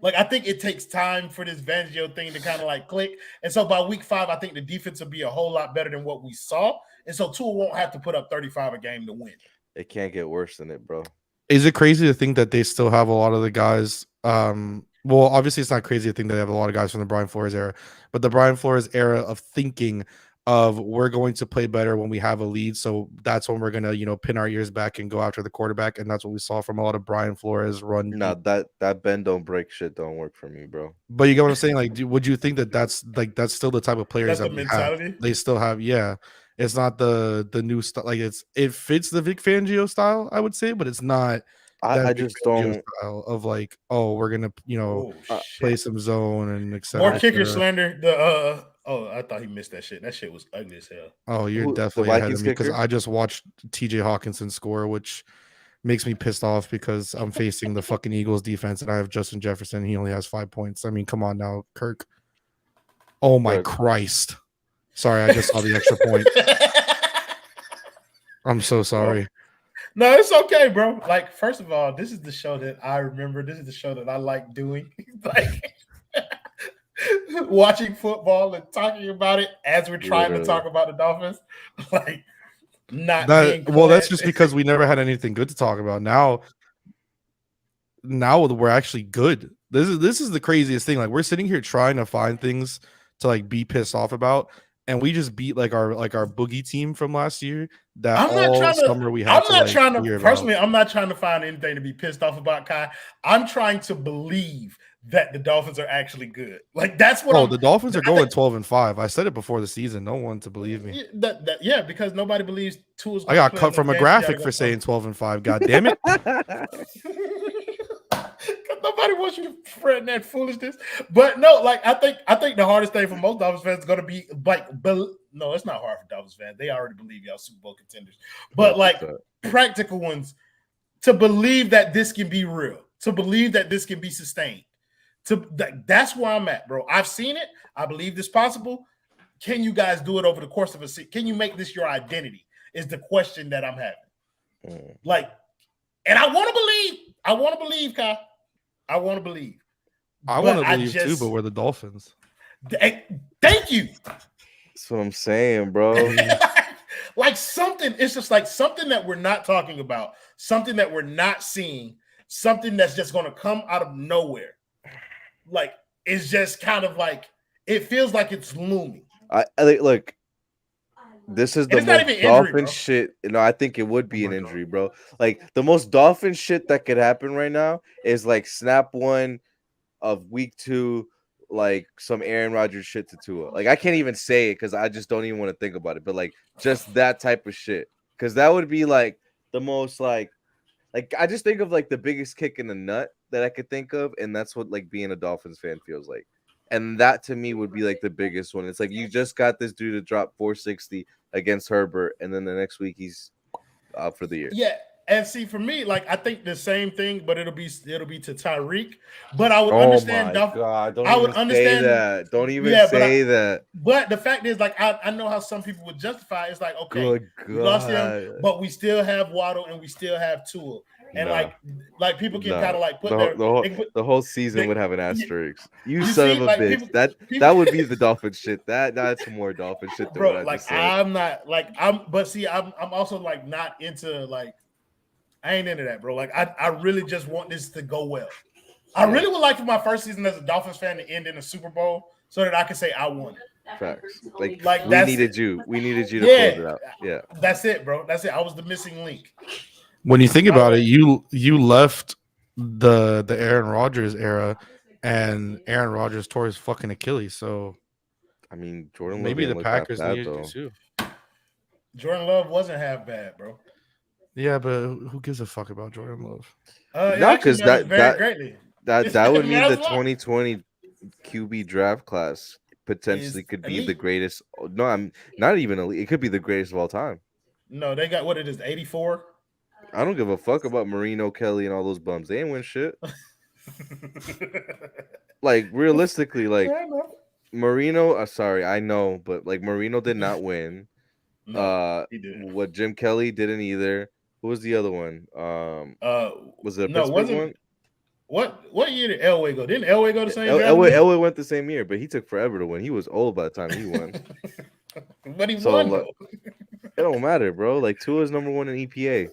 Like I think it takes time for this Fangio thing to kind of like click, and so by week 5, I think the defense will be a whole lot better than what we saw, and so Tua won't have to put up 35 a game to win. It can't get worse than it, bro. Is it crazy to think that they still have a lot of the guys? Well, obviously it's not crazy to think that they have a lot of guys from the Brian Flores era, but the Brian Flores era of thinking of we're going to play better when we have a lead, so that's when we're gonna pin our ears back and go after the quarterback, and that's what we saw from a lot of Brian Flores run. No, that bend don't break shit don't work for me, bro. But you get what I'm saying? Like, would you think that that's still the type of players That's that the we have? mentality. They still have, yeah. It's not the new stuff. Like it fits the Vic Fangio style, I would say, but it's not. I That just Fangio don't. style of like, oh, we're gonna Oh play shit! some zone and etc. More kicker slander. The I thought he missed that shit. That shit was ugly as hell. Oh, you're Who, the definitely ahead Vikings of me because kicker? I just watched TJ Hawkinson score, which makes me pissed off because I'm facing the fucking Eagles defense and I have Justin Jefferson. He only has 5 points. I mean, come on now, Kirk. Oh my Kirk. Christ. Sorry, I just saw the extra point. I'm so sorry. No, it's okay, bro. Like, first of all, this is the show that I remember. This is the show that I like doing. Like watching football and talking about it as we're trying to talk about the Dolphins. Like not being Well, that's just because we never had anything good to talk about. Now we're actually good. This is the craziest thing. Like we're sitting here trying to find things to like be pissed off about, and we just beat like our boogie team from last year. That I'm not trying summer we had. Personally, I'm not trying to find anything to be pissed off about, Kai. I'm trying to believe that the Dolphins are actually good. Like that's what. The Dolphins are going 12-5. I said it before the season. No one to believe me. Yeah, because nobody believes Tua's. I got cut from a graphic for saying 12-5. God damn it! Nobody wants you to spread that foolishness. But no, like I think the hardest thing for most Dolphins fans is going to be like, no, it's not hard for Dolphins fans. They already believe y'all Super Bowl contenders. But like practical ones, to believe that this can be real, to believe that this can be sustained. That's where I'm at, bro. I've seen it. I believe this possible. Can you guys do it over the course of a season? Can you make this your identity? Is the question that I'm having. Like, and I want to believe, Kai. I want to believe. I want to believe too, but we're the Dolphins. Thank you. That's what I'm saying, bro. Like something, it's just like something that we're not talking about, something that we're not seeing, something that's just going to come out of nowhere. Like it's just kind of like it feels like it's looming. I look. This is the most Dolphin shit. No, I think it would be an injury, bro. Like the most Dolphin shit that could happen right now is like snap 1 of week 2, like some Aaron Rodgers shit to Tua. Like I can't even say it because I just don't even want to think about it. But like just that type of shit, because that would be like the most like I just think of like the biggest kick in the nut that I could think of, and that's what like being a Dolphins fan feels like. And that to me would be like the biggest one. It's like you just got this dude to drop 460 against Herbert, and then the next week he's out for the year. Yeah, and see for me, like I think the same thing, but it'll be to Tyreek. But I would understand. Oh my God! Don't I even would understand say that. Don't even say that. But the fact is, like I know how some people would justify. It's like okay, we lost him, but we still have Waddle and we still have Tua. And like people can kind of like put the whole season would have an asterisk. You son of a bitch. That would be the Dolphin shit. That's more Dolphin shit than bro. What I like just said. I'm not like but see, I'm also like not into like I ain't into that, bro. Like I really just want this to go well. I really would like for my first season as a Dolphins fan to end in a Super Bowl so that I can say I won it. Facts. Like we needed you. We needed you to close it out. Yeah. That's it, bro. That's it. I was the missing link. When you think about it, you left the Aaron Rodgers era, and Aaron Rodgers tore his fucking Achilles. So, I mean, Jordan. Maybe the Packers needed you too. Jordan Love wasn't half bad, bro. Yeah, but who gives a fuck about Jordan Love? Not because that would mean the 2020 QB draft class potentially could be the greatest. No, I'm not even elite. It could be the greatest of all time. No, they got what it is, 84. I don't give a fuck about Marino, Kelly, and all those bums. They ain't win shit. Like realistically, like Marino. Sorry, I know, but like Marino did not win. No, he did. What Jim Kelly didn't either. Who was the other one? Was it a No, Pittsburgh wasn't one? what year did Elway go? Didn't Elway go the same draft? Elway went the same year, but he took forever to win. He was old by the time he won. But he So, won like, though. It don't matter, bro. Like Tua's number one in E EPA.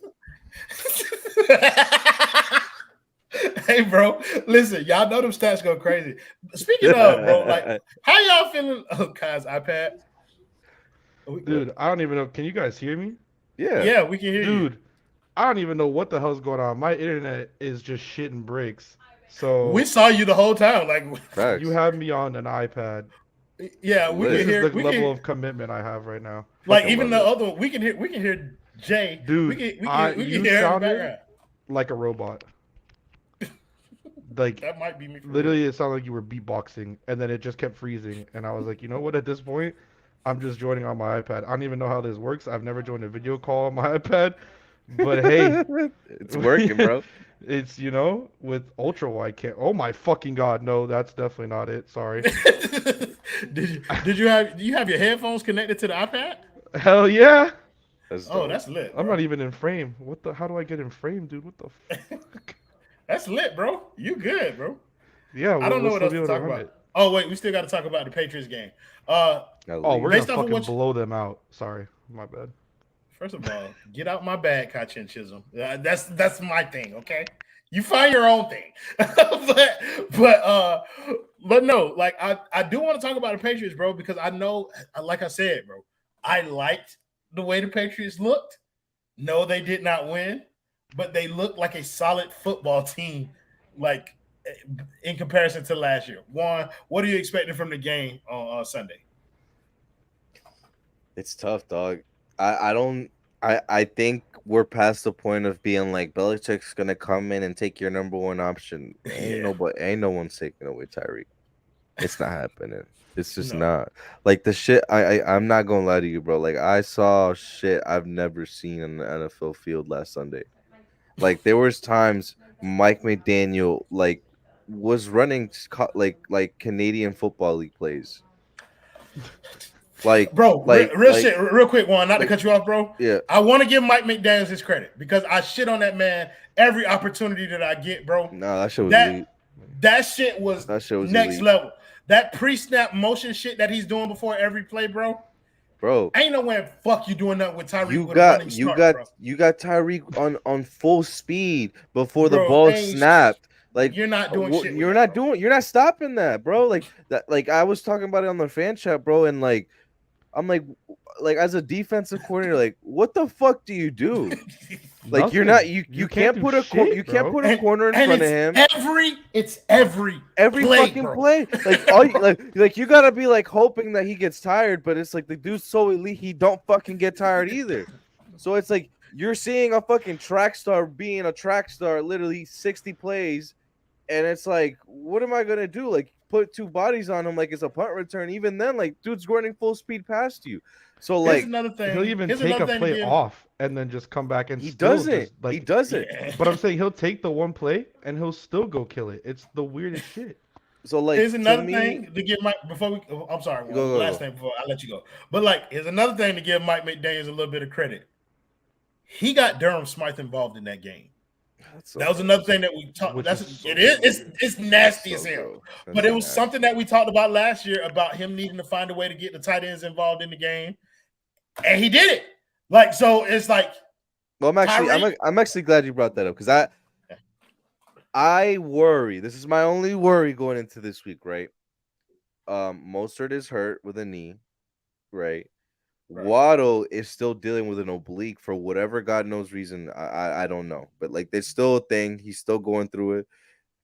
Hey, bro, listen, y'all know them stats go crazy. Speaking of, bro, like, how y'all feeling? Oh, Kai's iPad. Dude, I don't even know. Can you guys hear me? Yeah, we can hear you. Dude, I don't even know what the hell's going on. My internet is just shitting bricks. So We saw you the whole time. Like, Facts. you have me on an iPad. yeah, we This can This hear. is the We level can, of commitment I have right now. like, fucking even the love other one, we can hear. We can hear Jay. Dude, we can you hear in the sounded background. like a robot. Like, That might be me. For literally, it sounded like you were beatboxing, and then it just kept freezing. And I was like, you know what? At this point, I'm just joining on my iPad. I don't even know how this works. I've never joined a video call on my iPad. But hey, It's working, bro. it's, with ultra wide cam. Oh my fucking god, no, that's definitely not it. Sorry. Do you have your headphones connected to the iPad? Hell yeah. That's Oh, dope. that's lit. I'm bro. not even in frame. How do I get in frame, dude? What the fuck? That's lit, bro. You good, bro? Yeah, I don't know we'll what else still to be able talk run about. it. Oh wait, we still got to talk about the Patriots game. Oh, we're Based gonna off of fucking what you- blow them out. Sorry, my bad. First of all, get out my bag, Kachin Chisholm. That's my thing. Okay, you find your own thing. but no, like I do want to talk about the Patriots, bro, because I know, like I said, bro, I liked the way the Patriots looked. No, they did not win, but they looked like a solid football team, like in comparison to last year. Juan, what are you expecting from the game on Sunday? It's tough, dog. I think we're past the point of being like Belichick's gonna come in and take your number one option. Ain't no one's taking away Tyreek. It's not happening. It's just No. not. Like the shit I'm not gonna lie to you, bro. Like I saw shit I've never seen in the NFL field last Sunday. Like there was times Mike McDaniel like was running like Canadian Football League plays. Like Bro, real shit, real quick, Juan, not to cut you off, bro. Yeah. I want to give Mike McDaniels his credit because I shit on that man every opportunity that I get, bro. No, that shit was elite. That shit was That shit was next elite. level. That pre-snap motion shit that he's doing before every play, bro. Bro, Ain't no way fuck you doing nothing with Tyreek. you with a running got start, Tyreek on full speed before the Bro, ball ain't- snapped. Like You're not doing shit. You're not stopping that, bro. Like that. Like I was talking about it on the fan chat, bro, and like I'm like as a defensive coordinator, like what the fuck do you do? Like you're not you can't put a corner in front of him. It's every play, fucking bro. play. Like all you, like you gotta be like hoping that he gets tired, but it's like the dude's so elite he don't fucking get tired either. So it's like you're seeing a fucking track star being a track star, literally 60 plays, and it's like, what am I gonna do? Like put two bodies on him like it's a punt return. Even then, like dude's running full speed past you. So Here's like another thing. He'll even Here's take a another thing to play give- off and then just come back and he still doesn't. just, like, He doesn't. Yeah. But I'm saying he'll take the one play and he'll still go kill it. It's the weirdest shit. So like Here's another to me, thing to give Mike before we. I'm sorry, Go. last thing before I let you go. But like, here's another thing to give Mike McDaniels a little bit of credit. He got Durham Smythe involved in that game. That was another thing that we talked. Which That's is so it's nasty That's as so hell. gross. That's But it so was nasty. something that we talked about last year about him needing to find a way to get the tight ends involved in the game, and he did it. Like so, it's like. Well, I'm actually glad you brought that up because I worry. This is my only worry going into this week, right? Mostert is hurt with a knee, right? Waddle is still dealing with an oblique for whatever God knows reason. I don't know, but like there's still a thing. He's still going through it.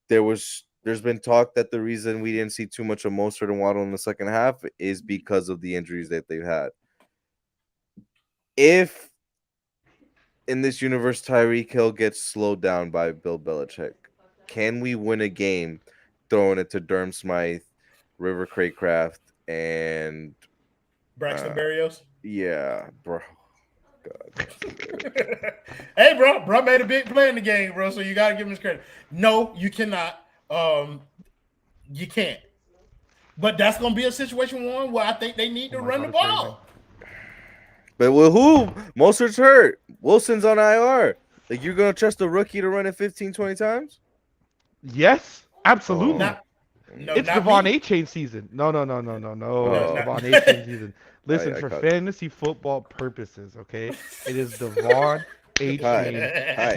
There's been talk that the reason we didn't see too much of Mostert and Waddle in the second half is because of the injuries that they've had. If in this universe Tyreek Hill gets slowed down by Bill Belichick, can we win a game throwing it to Durham Smythe, River Craycraft, and Braxton Berrios. Yeah, bro. God. Hey, bro made a big play in the game, bro. So you gotta give him his credit. No, you cannot. You can't. But that's gonna be a situation one where I think they need to run the ball. But with who? Mostert's hurt. Wilson's on IR. Like, you're going to trust a rookie to run it 15, 20 times? Yes, absolutely. Not, no, It's not Devon me. A-Chain season. No. No, It's not- Devon A-Chain season. Listen, I for caught- fantasy football purposes, okay? It is Devon A-Chain. Hi,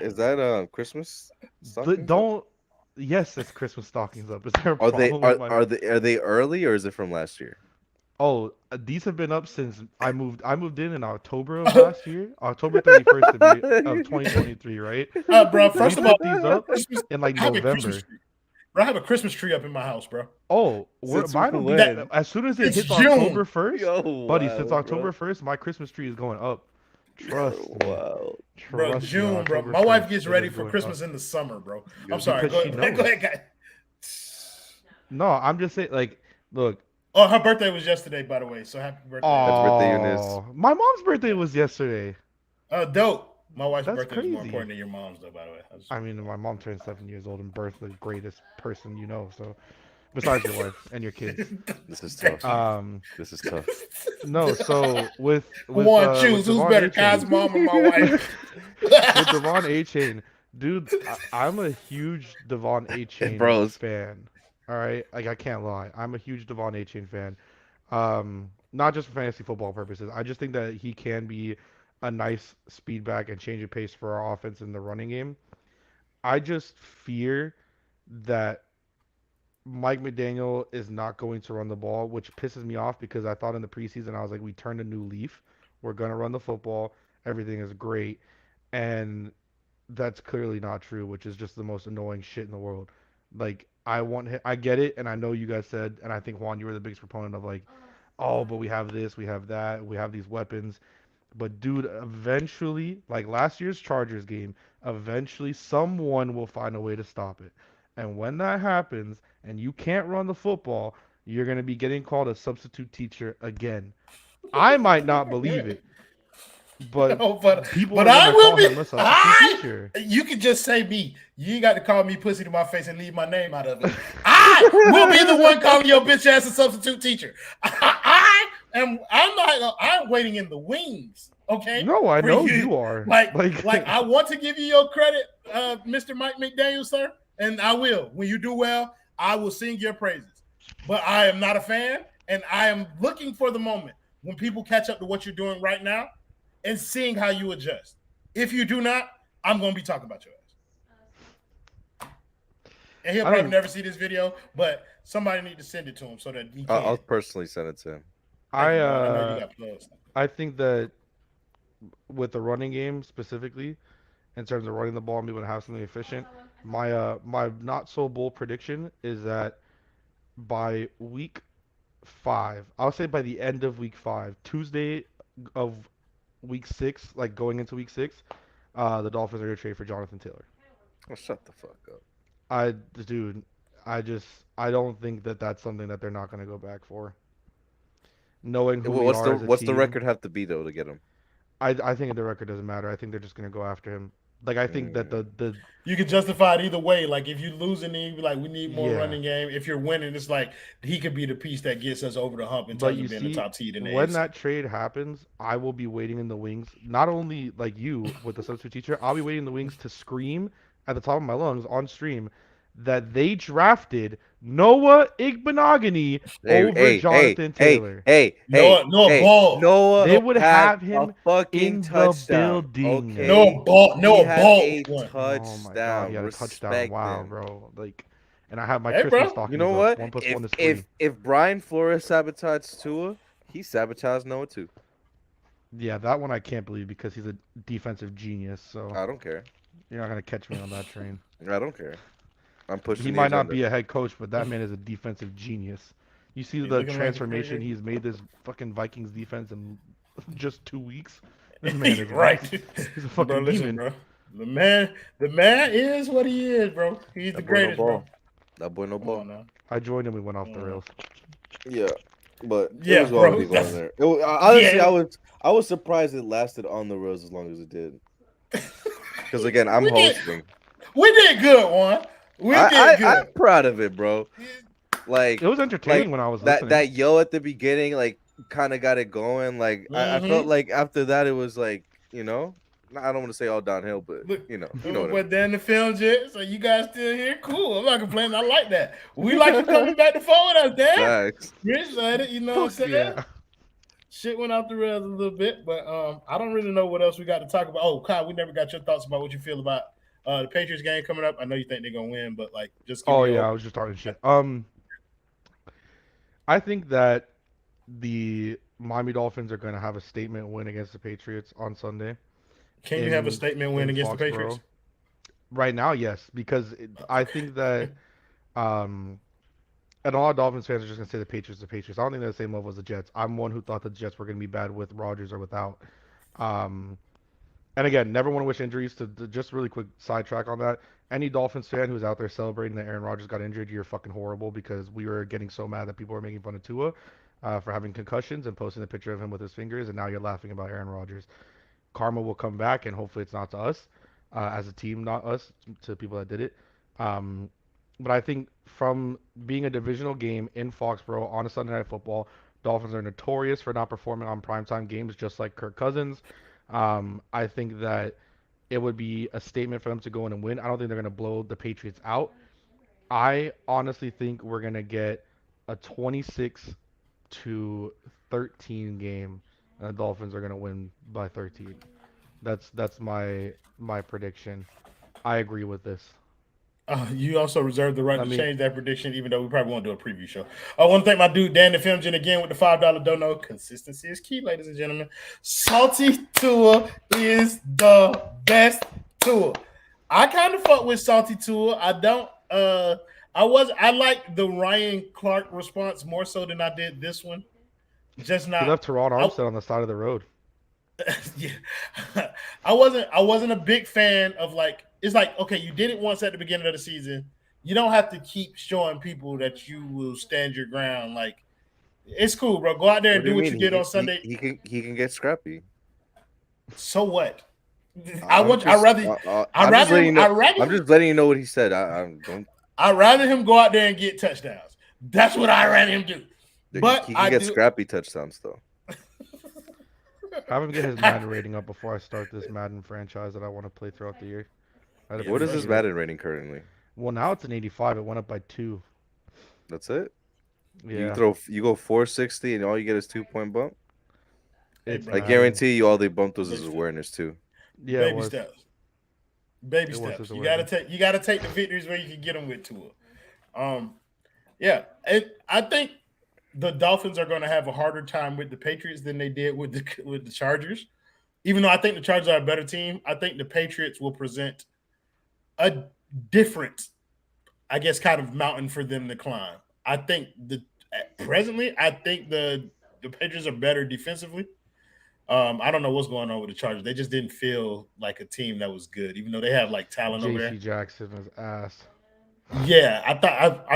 is that Christmas? stockings? Don't. Yes, it's Christmas stockings up. Is there a Are they problem with my- are they early or is it from last year? Oh, these have been up since I moved. I moved in October of last year, October 31st of 2023, right? Bro, first We of all, put these up Christmas, in like I have a November. Christmas tree. Bro, I have a Christmas tree up in my house, bro. Oh, Since mine will be when? that as soon as it It's hits June. October 1st, Yo, buddy. wow, Since bro. October 1st, my Christmas tree is going up. Trust me. Wow. Bro, Trust me, June, bro. October My wife 1st, gets it ready is for going Christmas up. in the summer, bro. Yo, I'm sorry. because Go she ahead, knows. guys. No, I'm just saying, like, look. Oh, her birthday was yesterday, by the way. So happy birthday. birthday, Eunice. Oh, my mom's birthday was yesterday. Oh, dope. My wife's That's birthday is more crazy. important than your mom's, though, by the way. I mean, my mom turned 7 years old and birthed the greatest person you know. So, besides your wife and your kids. This is tough. This is tough. No. So with One, choose who's Devon better, A-Chain- Kai's mom or my wife. with Devon A-Chain, dude, I'm a huge Devon A-Chain Bros. fan. All right, like I can't lie, I'm a huge Devon A-Chain fan. Not just for fantasy football purposes. I just think that he can be a nice speed back and change of pace for our offense in the running game. I just fear that Mike McDaniel is not going to run the ball, which pisses me off because I thought in the preseason I was like, we turned a new leaf. We're gonna run the football. Everything is great, and that's clearly not true, which is just the most annoying shit in the world. Like I want him, I get it, and I know you guys said, and I think Juan, you were the biggest proponent of like, oh, but we have this, we have that, we have these weapons. But dude, eventually, like last year's Chargers game, eventually someone will find a way to stop it. And when that happens, and you can't run the football, you're gonna be getting called a substitute teacher again. I might not believe it, but No, but people but are I gonna will call be. him a substitute teacher. You can just say me. You ain't got to call me pussy to my face and leave my name out of it. I will be the one calling your bitch ass a substitute teacher. I'm not. I'm waiting in the wings. Okay. No, I For know you are. Like I want to give you your credit, Mr. Mike McDaniel, sir, and I will. When you do well, I will sing your praises. But I am not a fan, and I am looking for the moment when people catch up to what you're doing right now and seeing how you adjust. If you do not, I'm going to be talking about your ass. And he'll probably never see this video, but somebody need to send it to him so that he can. I'll personally send it to him. I know you got plugs. I think that with the running game specifically, in terms of running the ball and being able to have something efficient, my not so bold prediction is that by week 5, I'll say by the end of week 5, Tuesday of week 6, like going into week 6, the Dolphins are going to trade for Jonathan Taylor. Oh, shut the fuck up. I don't think that that's something that they're not going to go back for. Knowing who we are as a What's the team, record have to be though to get him? I think the record doesn't matter. I think they're just going to go after him. Like I think that the You can justify it either way. Like if you losing, you be like, we need more Yeah. running game. If you're winning, it's like he could be the piece that gets us over the hump in But terms you of being see, the top seed in the when AFC. that trade happens, I will be waiting in the wings. Not only like you with the substitute teacher, I'll be waiting in the wings to scream at the top of my lungs on stream that they drafted Noah Igbenogany over Jonathan Taylor. Noah Ball. Noah They would had have him a fucking in the touchdown. building. Okay. Noah had Ball. a won. touchdown. Oh my god, he had a touchdown! Respect Wow, him. bro. Like, and I have my Hey, Christmas bro. stockings You know up. what? 1 + 1 is 3. If Brian Flores sabotaged Tua, he sabotaged Noah too. Yeah, that one I can't believe because he's a defensive genius. So I don't care. you're not gonna catch me on that train. I don't care. I'm pushing. He the might not agenda. be a head coach, but that man is a defensive genius. You see He's the looking like a transformation pretty- he's made this fucking Vikings defense in just 2 weeks. This man is right. He's a fucking Bro, listen, demon. bro. The man is what he is, bro. He's the That boy no greatest, bro. ball. That boy no Come ball. on now. I joined and we went off the rails. Yeah, but Yeah, it was going to bro, be going that's- there. Honestly, Yeah. I was surprised it lasted on the rails as long as it did. Because again, I'm We did- hosting. We did good, Juan. We did good. I'm proud of it, bro. Like It was entertaining when I was that listening. that yo at the beginning, like kind of got it going. Like I felt like after that, it was like, you know, I don't want to say all downhill, but Look, you know what I but mean. then the film jet. So you guys still here? Cool. I'm not complaining. I like that. We like you coming back to forward us, Dan. Facts. Appreciate it. You know what I'm saying? Yeah. Shit went out the rails a little bit, but I don't really know what else we got to talk about. Oh, Kyle, we never got your thoughts about what you feel about the Patriots game coming up. I know you think they're gonna win, but like, just give Oh me yeah, I was just talking shit. I think that the Miami Dolphins are going to have a statement win against the Patriots on Sunday. Can you have a statement win against the Patriots? Right now, yes, because I think that and a lot of Dolphins fans are just going to say the Patriots. I don't think they're the same level as the Jets. I'm one who thought the Jets were going to be bad with Rodgers or without. Um, and again, never want to wish injuries to just really quick sidetrack on that. Any Dolphins fan who's out there celebrating that Aaron Rodgers got injured, you're fucking horrible because we were getting so mad that people were making fun of Tua for having concussions and posting a picture of him with his fingers, and now you're laughing about Aaron Rodgers. Karma will come back, and hopefully it's not to us as a team, not us, to people that did it. But I think from being a divisional game in Foxborough on a Sunday Night Football, Dolphins are notorious for not performing on primetime games, just like Kirk Cousins. I think that it would be a statement for them to go in and win. I don't think they're going to blow the Patriots out. I honestly think we're going to get a 26-13 game, and the Dolphins are going to win by 13. That's my prediction. I agree with this. You also reserve the right to change that prediction, even though we probably won't do a preview show. I want to thank my dude Dan the Filmgen again with the $5 dono. Consistency is key, ladies and gentlemen. Salty Tua is the best Tua. I kind of fuck with Salty Tua. I don't. I like the Ryan Clark response more so than I did this one. Just not. He left Teron Armstead on the side of the road. Yeah, I wasn't a big fan of like. It's like, okay, you did it once at the beginning of the season. You don't have to keep showing people that you will stand your ground. Like, it's cool, bro. Go out there and do what you did on Sunday. He can get scrappy. So what? I'm just letting you know what he said. I'd rather him go out there and get touchdowns. That's what I'd rather him do. But he can get scrappy touchdowns though. Have him get his Madden rating up before I start this Madden franchise that I want to play throughout the year. What is his Madden rating currently? Well, now it's an 85. It went up by 2. That's it? Yeah. You go 460 and all you get is 2-point bump? I guarantee you all they bumped was his awareness too. Yeah, baby steps. Baby steps. You gotta take the victories where you can get them with Tua. Yeah. I think the Dolphins are going to have a harder time with the Patriots than they did with the Chargers. Even though I think the Chargers are a better team, I think the Patriots will present a different, I guess, kind of mountain for them to climb. I think presently, I think the Patriots are better defensively. I don't know what's going on with the Chargers. They just didn't feel like a team that was good, even though they have like talent over there. J.C. Jackson is ass. Yeah, I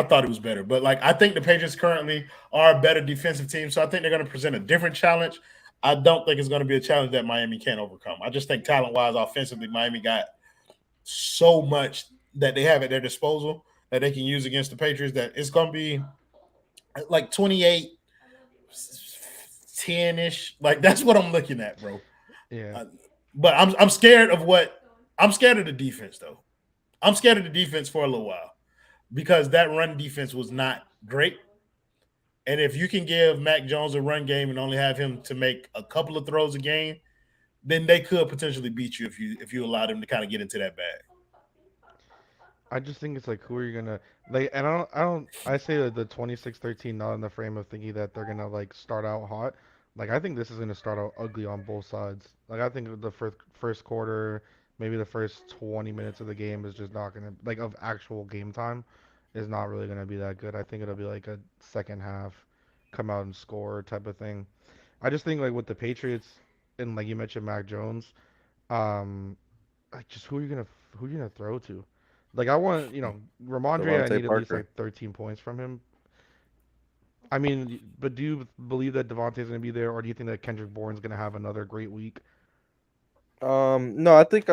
thought it was better, but like I think the Patriots currently are a better defensive team, so I think they're going to present a different challenge. I don't think it's going to be a challenge that Miami can't overcome. I just think talent-wise, offensively, Miami got so much that they have at their disposal that they can use against the Patriots that it's going to be like 28-10-ish. Like that's what I'm looking at, bro. Yeah. But I'm scared of the defense though. I'm scared of the defense for a little while because that run defense was not great. And if you can give Mac Jones a run game and only have him to make a couple of throws a game, then they could potentially beat you if you allow them to kind of get into that bag. I just think it's like, who are you gonna like? And I say that the 26-13 not in the frame of thinking that they're gonna like start out hot. Like I think this is gonna start out ugly on both sides. Like I think the first quarter, maybe the first 20 minutes of the game is just not gonna like of actual game time is not really gonna be that good. I think it'll be like a second half, come out and score type of thing. I just think like with the Patriots and like you mentioned Mac Jones, like just who are you gonna throw to? Like I want, Ramondre, I need at least like 13 points from him. I mean, but do you believe that Devontae's gonna be there, or do you think that Kendrick Bourne's gonna have another great week? No, I think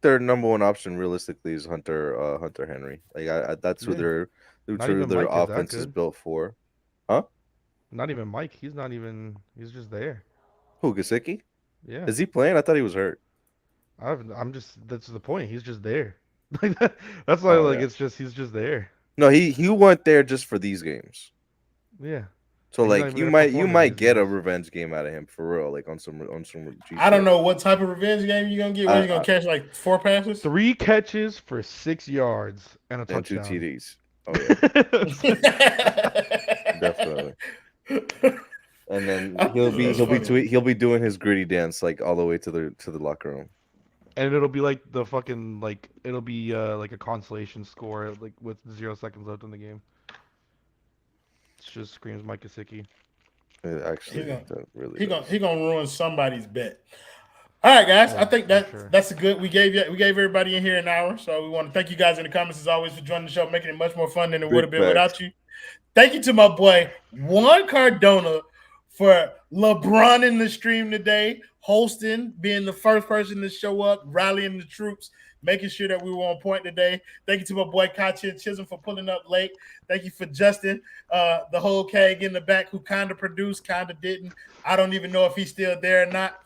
their number one option realistically is Hunter Henry. Like that's who their offense is built for. Huh? Not even Mike. He's not even. He's just there. Who, Gesicki? Yeah. Is he playing? I thought he was hurt. I'm just. That's the point. He's just there. Like that's why. Oh, Like yeah. it's just. He's just there. No, he went there just for these games. Yeah. So He's not like even you gonna might perform in might these get a games. revenge game out of him for real, like on some I don't GCF. know what type of revenge game you're gonna get. Where you gonna catch like 4 passes? 3 catches for 6 yards and a And 2 touchdown. TDs. Oh yeah, definitely. And then he'll be doing his gritty dance like all the way to the locker room. And it'll be like the fucking like it'll be like a consolation score like with 0 seconds left in the game. It just screams Mike Gesicki. It actually, He gonna- that really. He gonna ruin somebody's bet. All right, guys. Yeah, I think for sure. that's a good. We gave everybody in here an hour, so we want to thank you guys in the comments as always for joining the show, making it much more fun than it Big would have been facts. without you. Thank you to my boy Juan Cardona for LeBron in the stream today, hosting, being the first person to show up, rallying the troops, making sure that we were on point today. Thank you to my boy Kachi and Chisholm for pulling up late. Thank you for Justin, the whole keg in the back who kind of produced, kind of didn't. I don't even know if he's still there or not.